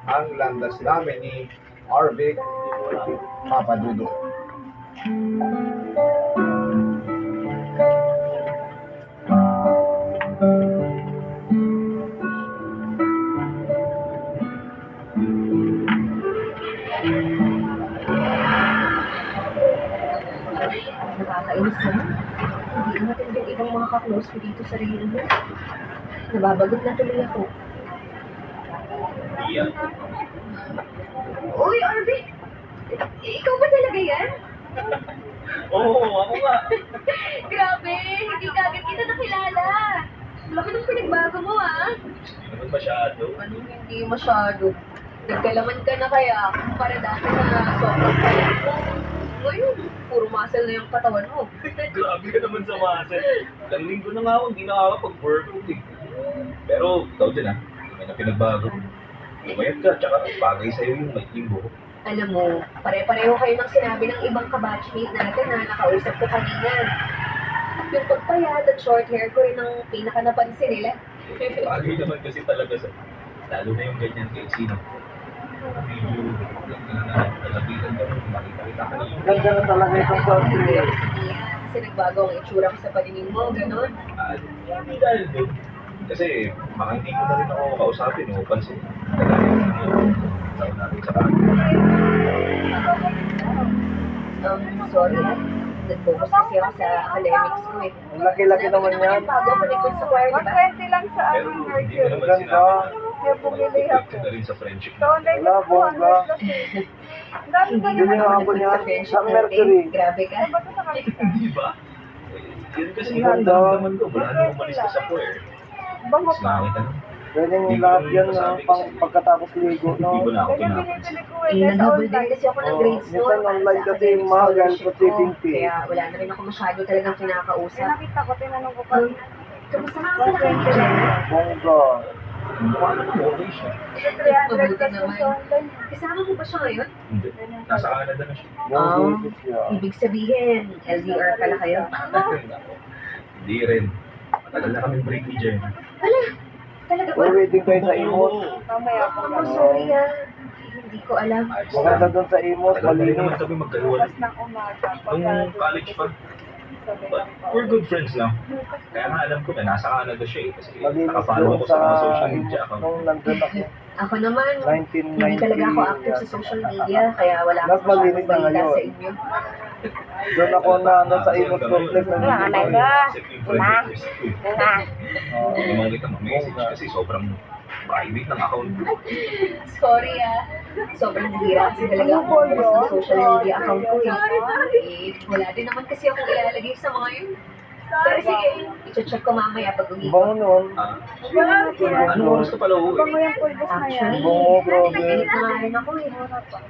ang landas namin ni Arvic Papadudo. Nakakainis naman. Hindi natin yung ibang mga ka-close ko dito sa reunion. Nababagot na tuloy ako. Iya. Uy, Arvin! Ikaw ba talaga yan? Oo, ako nga. Grabe! Hindi ka agad kita nakilala. Laki ng pinagbago mo, ah. Hindi naman masyado. Anong hindi masyado? Nagkalaman ka na kaya para dati na sobrang payat mo. Ngayon, puro muscle na yung katawan mo. Grabe ka naman sa muscle. Ilang linggo na nga ako, hindi nakakapag-workout eh. Pero, ikaw din ah. May na pinagbago. Umayat ka, tsaka bagay sa'yo yung maikling buhok. Alam mo, pare-pareho kayo ng sinabi ng ibang kabatchmate natin na nakausap ko kanina. Yung pagpayat at short hair ko rin ang pinaka napansin nila. Bagay naman kasi talaga sa lalo na yung ganyan kay Sino. Medyo nalapitan ka rin, makita-kita ka rin. Ganda na talaga itong country. Kaya kasi yan, kasi nagbago ang itsura ko sa paningin mo, gano'n. Hindi dahil doon. Kasi baka hindi ko na rin ako kausapin o pansin. Tawag natin sa kanila. Sorry ah. Nag-focus kasi ako sa academics ko eh. Ang laki-laki naman yan. Yung bago ako nag sa choir, di ba? 120 lang sa Pero aming hindi ko nursery. naman Ganda. sinabi. Kaya bumili Nag-quit ako. ka na rin sa friendship So, na. online Wala, na bongga. 200 kasi. Ang dami Hindi pa Bili naman naman. nga ako ako nag-quit niyan sa friendship sa natin. Mercury. Grabe ka. Ano ba ito sa kanila? Hindi ba? Yun kasi yung Ganda. naramdaman ko. Wala nang umalis ka sa choir. Bango Tapos pa. nakakita na. Pwede yung lahat yan na pagkatapos ligo, Hindi ko no? na ako Ganyan pinapansin. binibili ko Eh, eh. Sa nag-double din online. kasi ako ng Oo, grades minsan noon. online para sa kasi academic mahal scholarship sa shipping ko. fee. Kaya wala na rin ako masyado talagang Eh, kinakausap. nakita ko, tinanong ko pa. Kamusta nga ako nakikita? Bongga. Mukha naman okay siya. 300 kasi naman. sa online. Kasama mo ba siya ngayon? Hindi. Nasa Canada na siya. Bongga siya. Ibig sabihin, LDR pala kayo. Hindi rin. Matagal na kami break ni Jen. Wala. Talaga ba? Or waiting kayo sa imos. Mamaya ako Oh, sorry ah. Hindi ko alam. Maganda doon sa imos, Matagal na rin naman malinis. kami magkahiwalay. Bukas ng umaga. Nung college pa. But we're good friends now. Kaya nga alam ko na nasa Canada siya eh. Kasi Malinis nakafollow doon ako sa sa mga social media imos account. nung nandun ako. Ako naman, 1990. hindi talaga ako active sa social media, kaya wala Mas akong malinis masyadong na balita ngayon. sa inyo. Doon ako na sa imos complex. Wala ka na. Hindi naman kita ma-message kasi sobrang private ng account ko. Sorry ah. Sobrang bihira kasi talaga ako mag-post ng social media account ko eh. Wala din naman kasi akong ilalagay sa mga yun. Pero sige, i-check ko mamaya pag uwi ko. Bango nun. Ah, Bango anong oras ka pala uuwi? yung pulbos na yan. Actually, Oo, grabe. nagpilit na nga rin ako eh.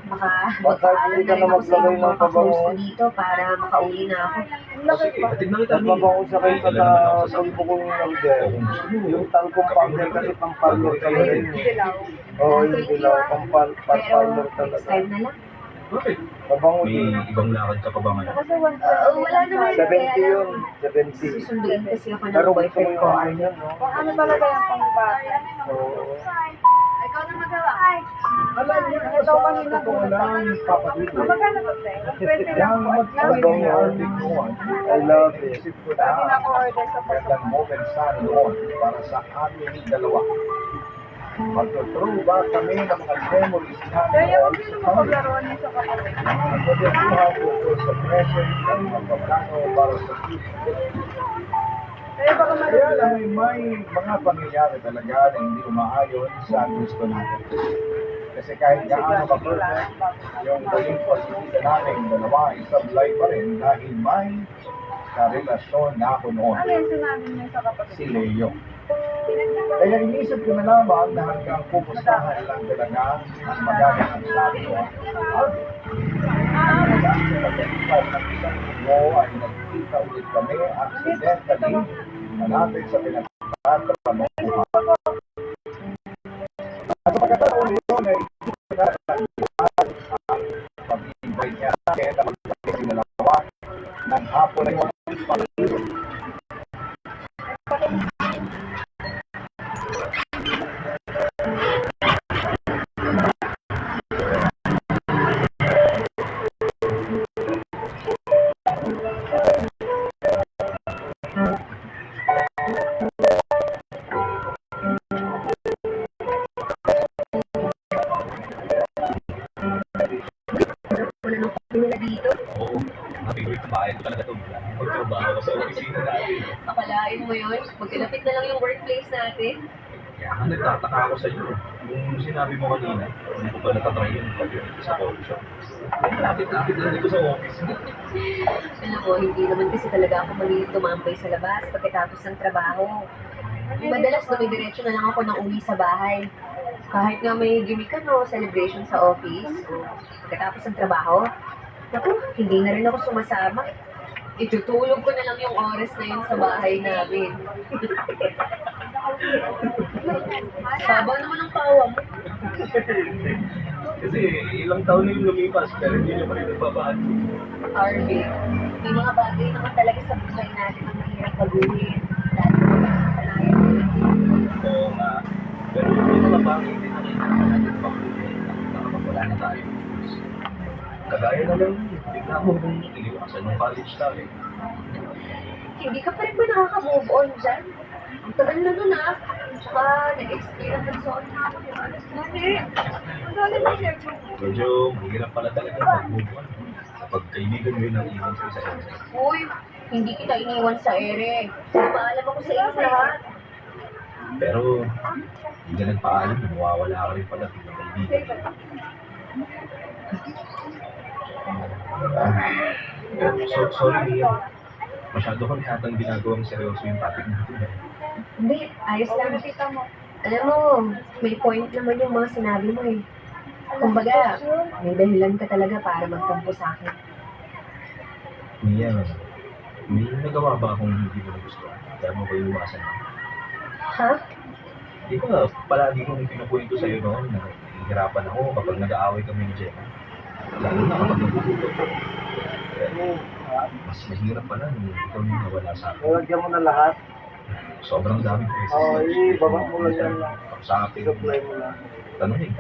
Baka Baka hindi ka na ako sa maglagay ng mga ka-close ko pabango. dito para makauwi na ako. O sige, hatid na kita. At mabango siya kayo sa Dala naman ako sa tulpo kong order. O kung gusto mo. Yung talcong powder kasi pang parlor talaga yun. Dilaw. Oo, yung dilaw, pang Pero parlor next talaga. time na lang. Bakit? Mabango May din. ibang lakad ka pa ba ngayon? Kasi 120. Wala naman. 70 yun, 70. Susunduin kasi ako ng Pero gusto mo boyfriend yung ko. ano yun, no? Kung ano talaga yung pangbata. Oo. Ikaw na magawa. Ay, Alam niyo, ito kanina ko lang papadito. magkano ba tayo? 20 lang Yang po. mag-order ni Arvin noon, I love it. isip ko Lagi na na ako order sa magandang moment sana noon para sa aming dalawa. Magto-throwback kami ng mga memories natin. Kaya huwag yun ang mapaglaro niya sa kapatid. Nagkwentuhan tungkol sa present at magpaplano para sa future. Kaya baka Kaya malala. lang may mga pangyayari talaga na hindi umaayon sa gusto natin. Kasi kahit gaano ka perfect, yung naging posibilidad namin dalawa isang life pa rin dahil may karelasyon na ako noon, Ano yung sinabi niya sa kapatid? si Leo. Kaya inisip ko na lamang na hanggang pupustahan lang talaga ang magaganap sa akin ko. Mo ay nagkita ulit kami accidentally malapit sa pinagtatrabaho ko. At sa pagkataon nito na hindi ko na pag-invite niya sa akin na magkakit yung dalawa ng hapon ay pag-invite. Wala nang nila dito. Oo, favorite bahay ko talaga ito. Magtrabaho ko sa opisina natin. Akalain mo yun, magkalapit na lang yung workplace natin. Kaya nga nagtataka ako sa iyo. Yung sinabi mo kanina, hindi ko pa natatry yun pag sa coffee shop. Lapit-lapit lang dito sa office. Alam mo, hindi naman kasi talaga ako mali tumambay sa labas pagkatapos ng trabaho. Madalas dumidiretso na lang ako ng uwi sa bahay. Kahit nga may gimikan o celebration sa office, pagkatapos ng trabaho, naku, hindi na rin ako sumasama. Itutulog ko na lang yung oras na yun sa bahay namin. Baba naman ang pawa mo. Kasi ilang taon na yung lumipas, pero hindi nyo pa rin nagbabago. RV, may mga bagay naman talaga sa buhay natin ang mahirap baguhin. Dahil sanayan Oo nga. Pero yung mga bagay din nakita natin pa nakapagwala na tayo. Kagaya na lang, bigla mo kung iniwasan ng college tayo. Hindi ka pa rin ba nakaka-move on dyan? Ang tagal na nun ah. Tsaka nag-experience ng soon na ako, di ba? Hindi. Ang dali mo siya. Medyo mahirap pala talaga mag-move on. Kapag kaibigan mo yun ang iwan sa isa. Uy, hindi kita iniwan sa ere. Paalam ako sa iyo lahat. Pero, hindi ka nagpaalam, mawawala ka rin pala bilang kaibigan. Sorry, Nia. Masyado ko hatang ginagawang seryoso yung topic natin. Hindi, ayos lang. Alam mo, may point naman yung mga sinabi mo eh. Kumbaga, may dahilan ka talaga para magtampo sa akin. Nia, may nagawa ba akong hindi mo nagustuhan? Kaya mo ba iwasan mo? Ha? Di ba, palagi kong pinukwento sa'yo noon na hihirapan ako kapag nag-aaway kami ni Jenna. Lalo na kapag nagpuputok. Pero, mas mahirap pala nung ikaw yung nawala sa akin. Nalagyan mo na lahat. Sobrang daming beses. Oo, baba mo lang yan lang. Kausapin, Supply mo na. tanongin.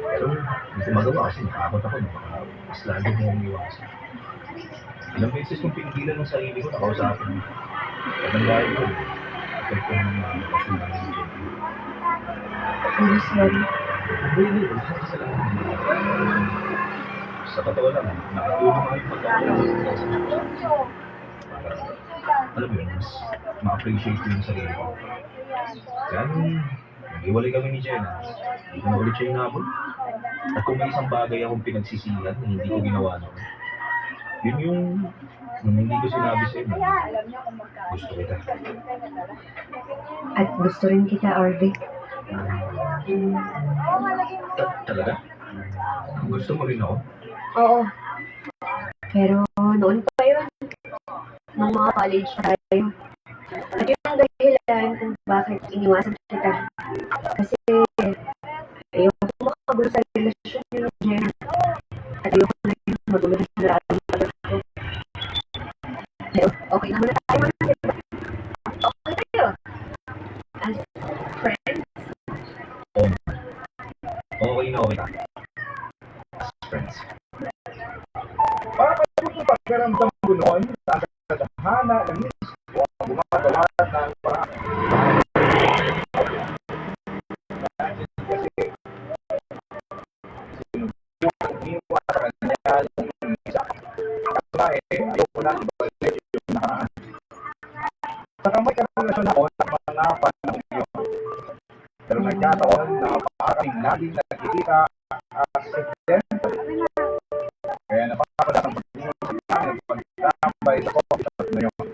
Pero, hindi ko magawa kasi nakakot ako. Mas lalo mo akong iwasan. Ilang beses kong pinigilan ng sarili ko, nakausapin mo. Katandaan ko, agad ko ng mga relasyon namin ni Jenna. I'm sorry. Hindi, wala ka kasalanan. Sa totoo lang, nakatulong nga yung pagkakalaman sa Diyos. Alam mo yun, mas ma-appreciate ko yung sarili ko. Kaya nung nag-iwalay kami ni Jenna, hindi ko na ulit siya inabot. At kung may isang bagay akong pinagsisihan na hindi ko ginawa noon, yun yung nung hindi ko sinabi sa'yo na gusto kita. At gusto rin kita, Arvic. Talaga? Gusto mo rin ako? Oo. Pero noon pa yun. Nung mga college tayo. At yun ang dahilan kung bakit iniwasan kita. Kasi ayoko makagulo sa relasyon ni Jenna. At ayoko na yung magulo sa relasyon ko. Okay naman na tayo mga diba? Okay tayo. As friends. Okay na okay tayo. As friends. Para yung pagkaramdam ko noon, sa katahana ng mismo ang gumagawa ng paraan. na ako ng mga panahon yun. Pero nagkataon na maaaring laging nakikita accidental. Kaya napapalas ang pag-iusap namin at pagtambay sa coffee shop na yun.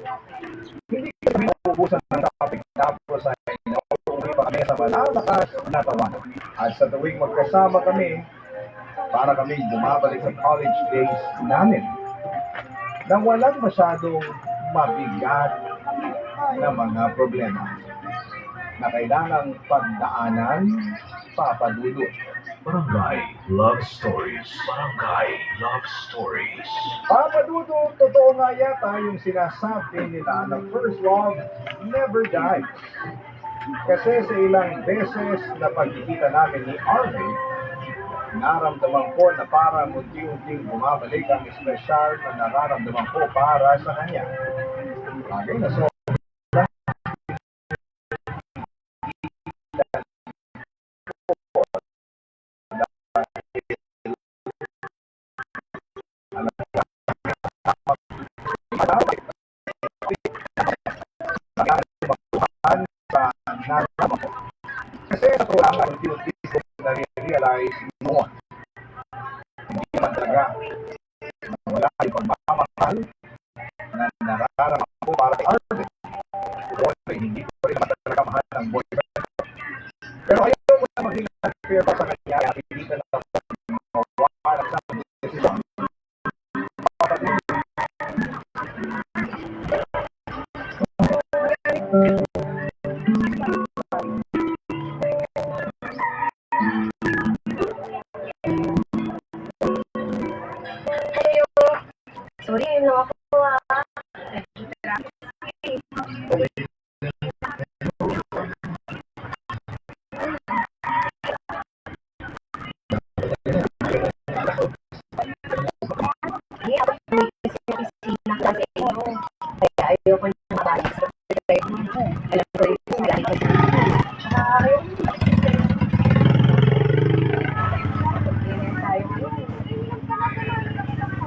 Hindi kami nauubusan ng topic tapos ay nauuwi pa kami sa malalakas na tawanan. At sa tuwing magkasama kami, para kami bumabalik sa college days namin nang walang masyadong mabigat na mga problema na kailangang pagdaanan, papadudot. Barangay Love Stories. Barangay Love Stories. Papadudot, totoo nga yata yung sinasabi nila na first love never dies. Kasi sa ilang beses na pagkikita namin ni Arvin, naramdaman ko na parang unti-unting bumabalik ang espesyal na nararamdaman ko para sa kanya. Bagay na so, kasi sa tulang unti-unti ko na-realize noon. Hindi naman talaga na wala yung pagmamahal na nararamdaman ko para kay Arvin. Boy, hindi ko rin naman talaga mahal ng boyfriend. Pero ayaw ko na maging unfair pa sa kanya at hindi ka na mawala sa desisyon. Sorry, ayun lang ako Kaya ayaw ko na mabalik sa drive mo. Alam ko rin kung nagalit ka dito. Tsaka ayaw ko na tayo ngayon.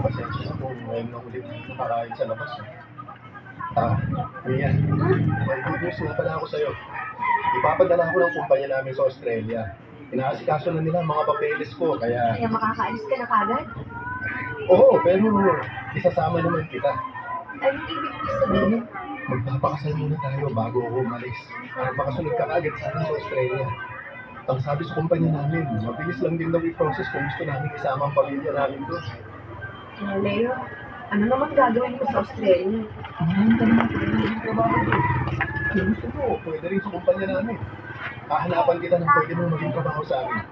Pasensya na kung ngayon na ulit nakakain sa labas. Rian, may good news nga pala ako sa'yo. Ipapadala ako ng kumpanya namin sa Australia. Inaasikaso na nila ang mga papeles ko, kaya... Kaya makakaalis ka na kagad? Oo, pero isasama naman kita. Anong ibig ko sabihin? Magpapakasal muna tayo bago ako umalis. Para makasunod ka agad sa akin sa Australia. Ang sabi sa kumpanya namin, mabilis lang din daw i-process kung gusto namin isama ang pamilya namin doon. Leo, ano naman gagawin ko sa Australia? Hindi ka naman pwede maging trabaho doon. Kung gusto mo, pwede rin sa kumpanya namin. Hahanapan kita ng pwede mong maging trabaho sa amin.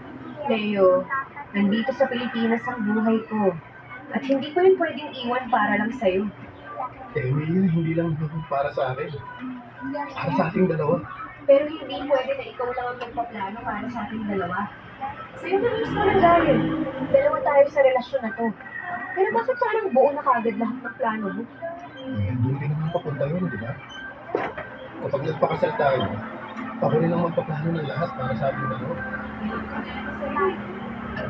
Leo, nandito sa Pilipinas ang buhay ko. At hindi ko yun pwedeng iwan para lang sa'yo. Mia, hindi lang para sa akin. Para sa ating dalawa. Pero hindi pwede na ikaw lang ang magpaplano para sa ating dalawa. Sa'yo na gusto na dahil. Dalawa tayo sa relasyon na to. Pero bakit parang buo na kagad lahat ng plano mo? Doon din naman papunta yun, di ba? Kapag nagpakasal tayo, ako rin ang magpaplano ng lahat para sa ating dalawa.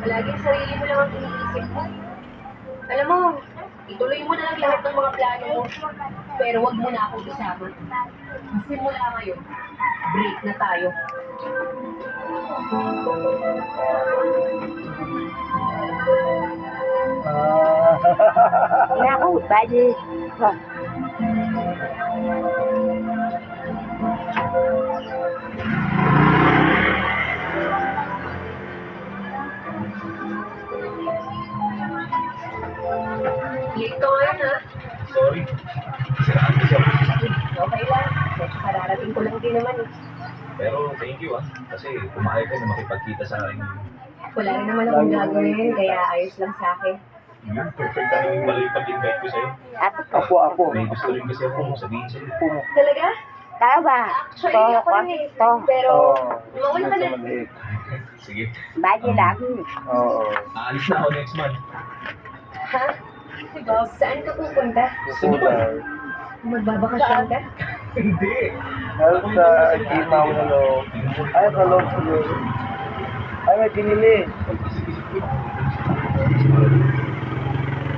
Palaging sarili mo lang ang iniisip mo. Alam mo, ituloy mo na lang lahat ng mga plano mo. Pero wag mo na akong isama. Kasi mula ngayon, break na tayo. Naku, bali. Late ka ngayon, ha? Sorry. Siraan kasi ako sa sakit. Okay lang. Kararating ko lang din naman, eh. Pero thank you kasi pumayag ka na makipagkita sa akin. Wala rin naman akong gagawin, kaya ayos lang sa akin. Yun, perfect timing pala yung pag-invite ko sa'yo. Ako. May gusto rin kasi akong sabihin sa'yo. Talaga? Tama. Actually, ako rin eh. Pero, mauna ka na. Sige. Bali lang. Oo. Aalis na ako next month. Ha? Saan ka pupunta? Pupunta. Magbabakasyon ka? Hindi. Meron sa Gimaw na loob. Ay, sa loob siguro. Ay, may pinili.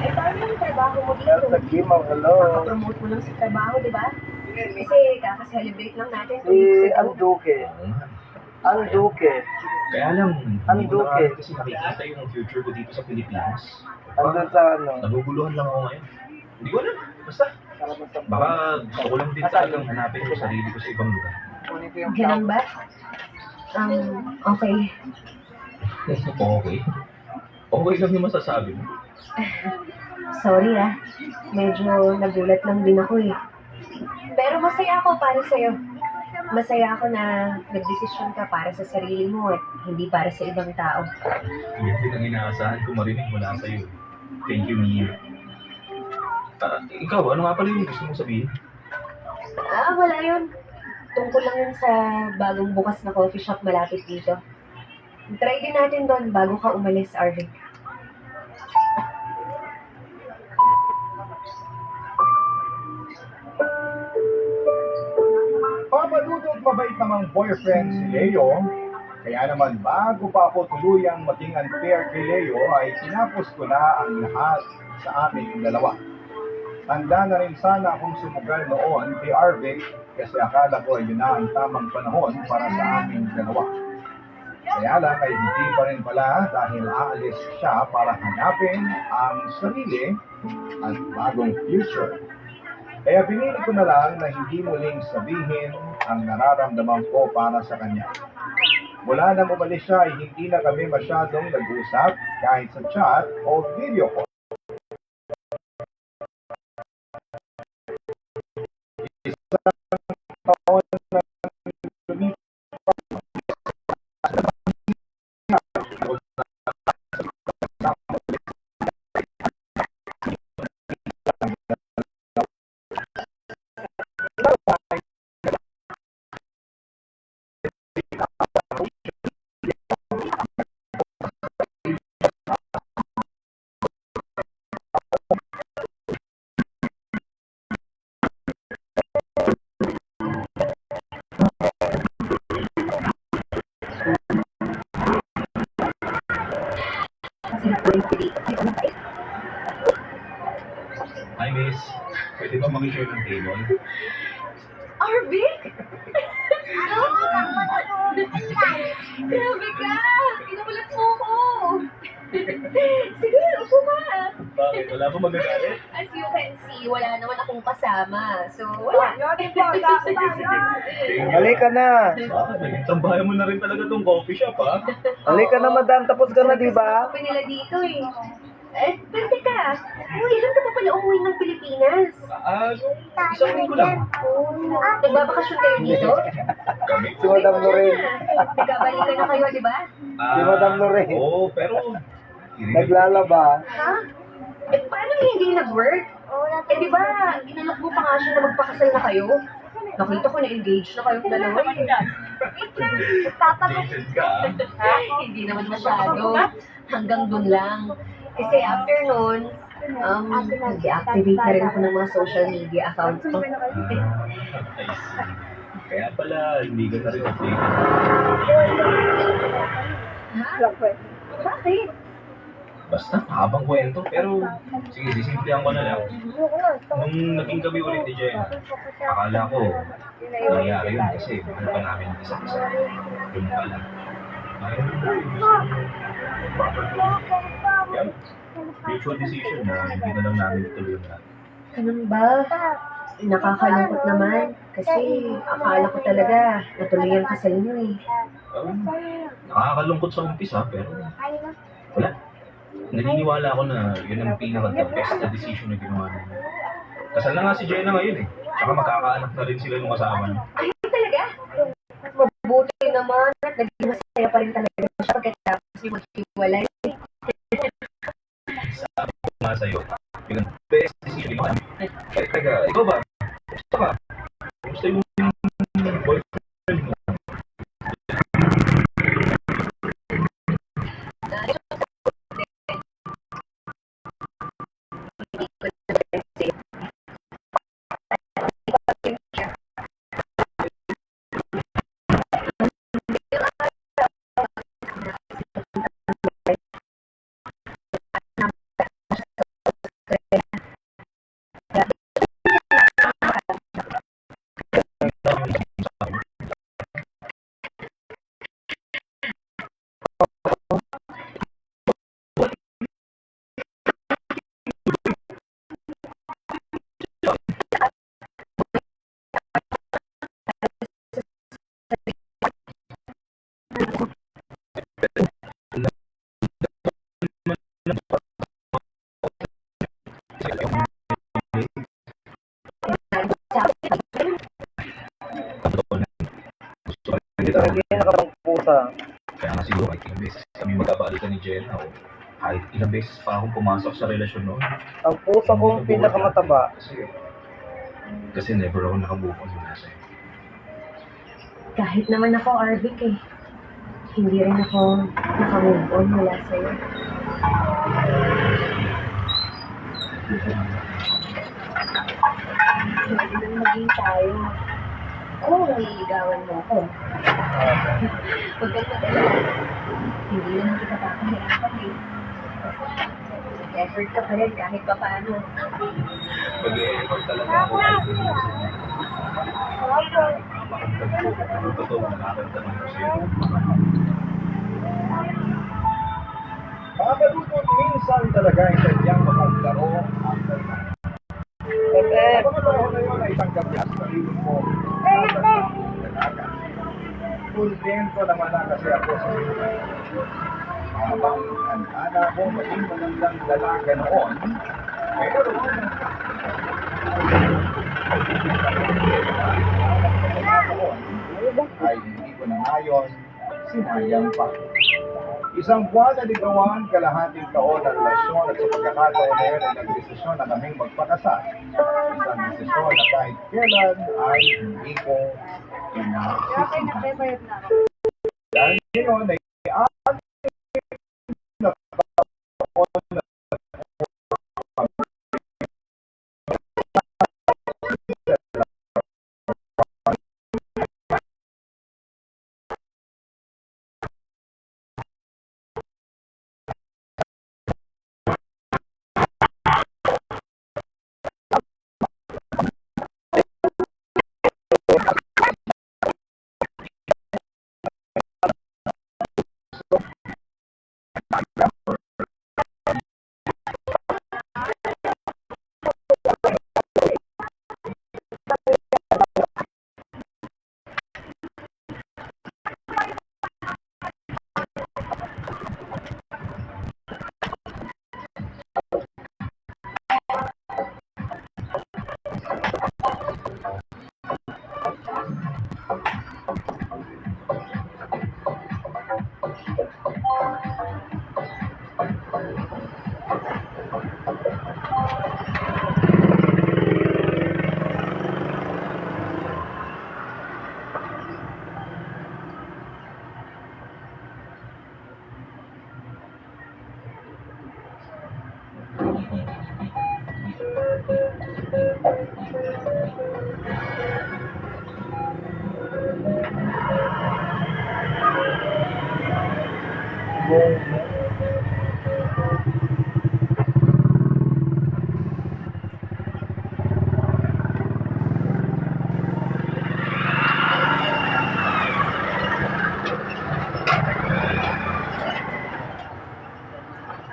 Eh, paano yung trabaho mo Meron dito? sa Gimaw na loob. Promote mo lang sa trabaho, di ba? Kasi kakaselebrate lang natin 2 Si weeks ago. Anduke. Oo nga. Anduke. Kaya lang, Ang hindi ko na duke. kasi nakikita yung future ko dito sa Pilipinas. Andun sa ano. Naguguluhan lang ako ngayon. Hindi ko alam. Basta, baka gusto ko lang din talagang hanapin yung sarili ko sa ibang lugar. Ganun ba? Okay. Okay. Okay lang yung masasabi mo. Sorry medyo nagulat lang din ako eh. Pero masaya ako para sa'yo. Masaya ako na nagdesisyon ka para sa sarili mo at hindi para sa ibang tao. Yan din ang inaasahan ko marinig mula sa'yo. Thank you, Mia. Ikaw, ano nga pala yung gusto mong sabihin? Wala yun. Tungkol lang yun sa bagong bukas na coffee shop malapit dito. Try din natin doon bago ka umalis, Arvin. Papadudot mabait namang boyfriend si Leo. Kaya naman bago pa ako tuluyang maging unfair kay Leo ay tinapos ko na ang lahat sa aming dalawa. Handa na rin sana akong sumugal noon kay Arvic kasi akala ko yun na ang tamang panahon para sa aming dalawa. Kaya lang ay hindi pa rin pala dahil aalis siya para hanapin ang sarili at bagong future. Kaya pinili ko na lang na hindi muling sabihin ang nararamdaman ko para sa kanya. Mula nang umalis siya ay hindi na kami masyadong nag-usap kahit sa chat o video call. Taon na lumipas Hi, miss. Pwede ba makishare ng table? Arvin! Grabe ka! Kinamulat mo ko! Sige, upo ka! Bakit? Wala ba magagalit? As you can see, wala naman akong kasama. So, wala. Halika na. Bakit? Naging tambayan mo na rin talaga tong coffee shop, ha? Halika na, madam. Tapos ka na, di ba? Sabi nila dito eh. Pero teka, ilan ka pa pala umuwi ng Pilipinas? Isang linggo lang. Nagbabakasyon kayo dito? Kami? Si Madam Lorraine. Nagkabalikan na kayo, di ba? Si Madam Lorraine. Oo, pero... Naglalaba. Ha? Paano hindi nag-work? Di ba, inalok mo pa nga siya na magpakasal na kayo? Nakita ko na-engage na kayong dalawa eh. Dated ka, ha? Hindi naman masyado. Hanggang dun lang. Kasi after nun, nag-deactivate na rin ako ng mga social media accounts ko. Nice. Kaya pala, hindi ka na rin updated. Ha? Bakit? Basta, habang kwento. Pero, sige, sisimplihan ko na lang. Nung naging kami ulit ni Jenna, akala ko, nangyari yun kasi mahal pa namin ang isa't isa. Yun pala. Ayaw mo yan. Mutual decision na hindi na lang namin ituloy yung lahat. Ganun ba? Nakakalungkot naman. Kasi akala ko talaga natuloy ang kasal niyo eh. Nakakalungkot sa umpisa, pero wala. Naniniwala ako na yun ang pinaka-the best na decision na ginawa namin. Kasal na nga si Jenna ngayon eh. Tsaka magkakaanak na rin sila nung kasama niya. Ay, talaga? Mabuti naman at naging masaya pa rin talaga siya pagkatapos yung maghiwalay. Sabi ko nga sa'yo, yun ang best decision na ginawa namin. Eh, teka, ikaw ba? Gusto ka? Gusto yung boyfriend mo? Hindi talaga yung nakapagpusa. Kaya nga siguro kahit ilang beses kami magkabalikan ni Jenna o kahit ilang beses pa akong pumasok sa relasyon noon. Ang pusa ko ang pinakamataba. Kasi never ako nakabukod mula sa'yo. Kahit naman ako, Arvic eh. Hindi rin ako nakamove on mula sa'yo. Pwede nang maging tayo. Kung nililigawan mo ako. Huwag kang mag-alala. Hindi naman kita papahirapan eh. Effort ka pa rin kahit pa paano. Mag-e-effort talaga ako kahit ang totoo nakaramdaman ko sa'yo. Mga kaludot, minsan talaga ay sadyang makaglaro ang dalaga. Sa mga panahon na yun ay tanggap niya sa sarili mo nasa ang dalaga. Kontento naman na kasi ako sa iyo. Habang ang ana mo maging magandang dalaga noon, meron ay hindi ko na ngayon sinayang pa. Isang buwan na ligawan, kalahating taon na relasyon at sa pagkakataon na yun ay nagdesisyon na kaming magpakasal. Isang desisyon na kahit kailan ay hindi ko inasisihan. Dahil yun ay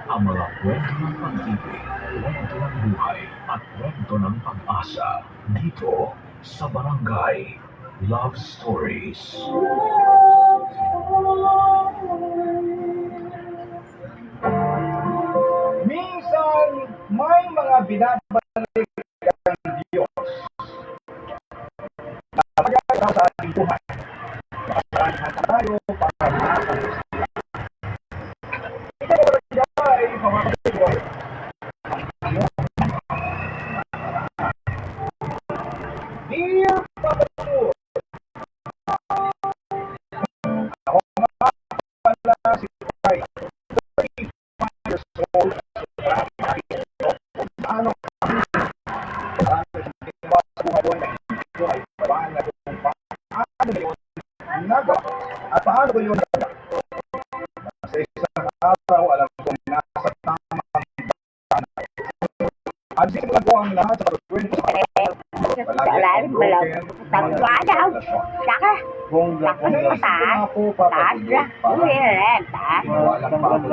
Ang mga kwento ng pag-ibig, kwento ng buhay, at kwento ng pag-asa dito sa Barangay Love Stories. minsan may mga binabalik ang Diyos na pagkakasama sa ating buhay. Makasalahan tayo para makakasalahan. Ito ay mga kapatid. Dear Papa Lord, ako nga pala si Pai, 35 years old, ano marami hindi ba sa buhay ko na hindi ko ay paano kung paano yun nagawa at paano ko yun nagawa. Sa isang araw, alam kong nasa tamang daan. At simulan ko ang lahat sa pagkwento sa Wala rin malaw. Tagwadaw. Saka. Bongga, bongga. Taas na. Uwirin. Taas. Dapat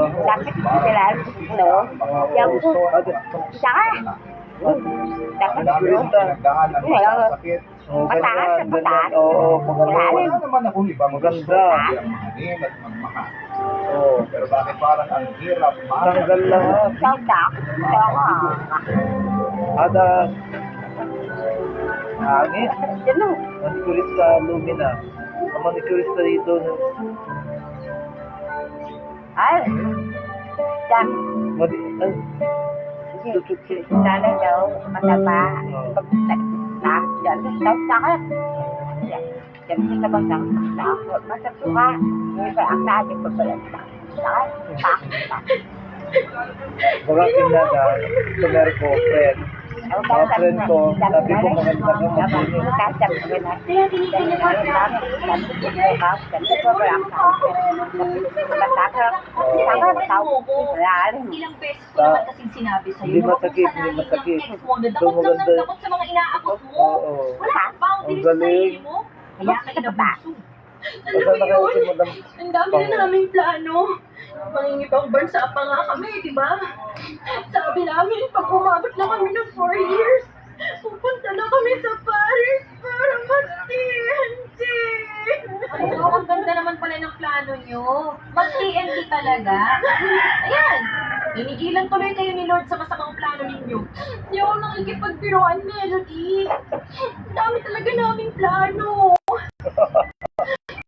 sila. No? Yung saka. Dapat nagdaan ng sakit. mataas na mataas. Oo, maganda. Wala naman akong ibang gusto Maganda. kundi ang mahalin at magmahal. Oo. Pero bakit parang ang hirap Tanggal lahat. Ada hangin. Manicurista Lumina. Ang manicurista dito. Ay, dam. Madi, ay, Sana daw, mataba. Pag dyan, sakit. Dyan sa bangsa, sakit. Masasuka. Hindi pa ang natin pagbalang sakit. mga kinada, tumer ko, friend. Mga friend ko, sabi ko maganda ka mag-inis. Kaya tinitingnan ko ilang beses ko naman kasing sinabi sa'yo. Hindi masakit, hindi masakit. So, maganda. Takot sa mga inaakot mo. Oo. Wala kang boundaries Ang sa galing. sarili mo. Kaya ka inabuso. Basta na kayo si Madam Ang dami na naming plano. Mangingipang bansa pa nga kami, di ba? Sabi namin, pag umabot na kami ng 4 years, pupunta na kami sa Paris para mag-TNT. Ay, ang ganda naman pala ng plano nyo. Mag-TNT talaga. Ayan, inigilan tuloy kayo ni Lord sa masamang plano ninyo. Hindi ako nakikipagbiruan, Melody. Ang dami talaga naming plano.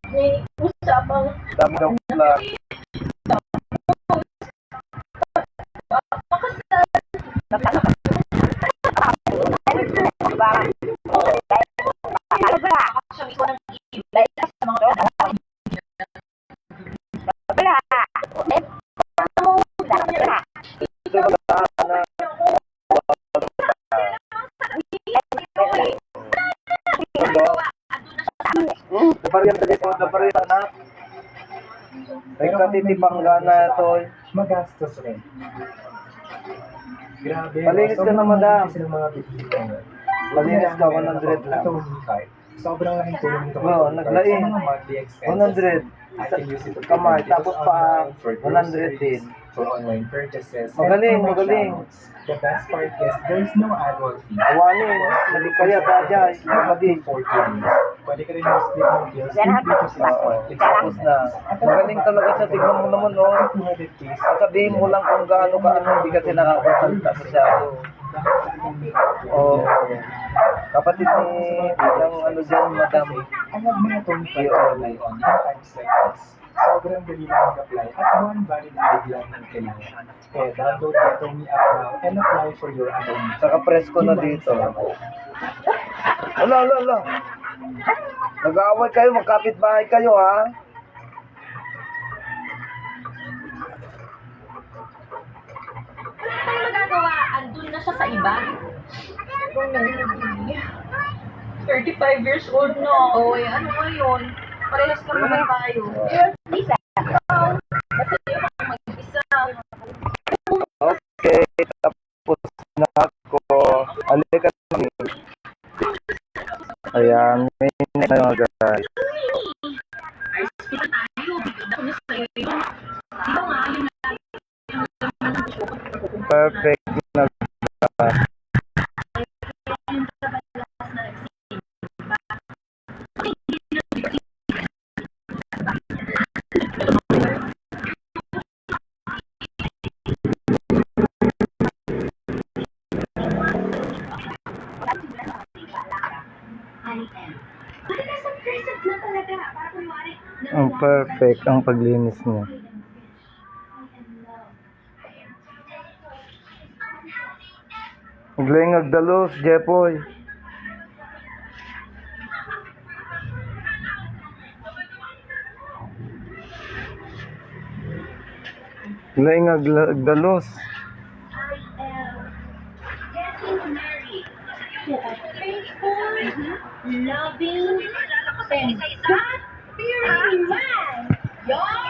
May usapang dami ng plan. actually ko ng ibig sa mga Ito magdaan na. Napariyan tayo sa napariyan na. Ay katitipangga na ito. Magastos rin. Grabe. Malinis ka na, madam. Kasi ng mga bibigyan. Malinis ka, 100 lang. Attorney card. Sobrang laking tulong nito. Oo, naglain. Sa mga monthly expenses. 100. I can use it to Kamay, pay tapos bills pa online, for 100 din. for online purchases. Magaling, and for my magaling. travels. The best part is there's no annual fee. Awanin, hindi kaya kaya, madi. 40 days. Pwede ka rin mag-split ng bills simply to 6 Oo, tapos na. Magaling talaga siya, tignan mo naman, no? 200 days. Sabihin mo lang kung gaano ka, ano, hindi kasi nakakasalta masyado. Oo. Kapatid ni, ng ano dyan, madam. I have mga Tony Card online on times like this. Sobrang dali lang mag-apply at one valid ID lang ang kailangan. Kaya download the Tony app now and apply for your Tony. Saka presko na dito. Ala. Nag-aaway kayo, magkapit bahay kayo, ha? Wala tayong magagawa. Andun na siya sa iba. Kung 35 years old na. Oo, ano nga yun? Parehas na naman tayo. Lisa, masaya ka mag-isa. Okay, tapos na ako. Halika kami. Ayan, may na mga guys. Ice cream tayo. Bigyan ako niya sa'yo yun. Sino nga yun na Perfect na ang perfect ang paglinis niya. Maglengag dalos, Jepoy. Maglengag dalos. loving and God-fearing man. Yon!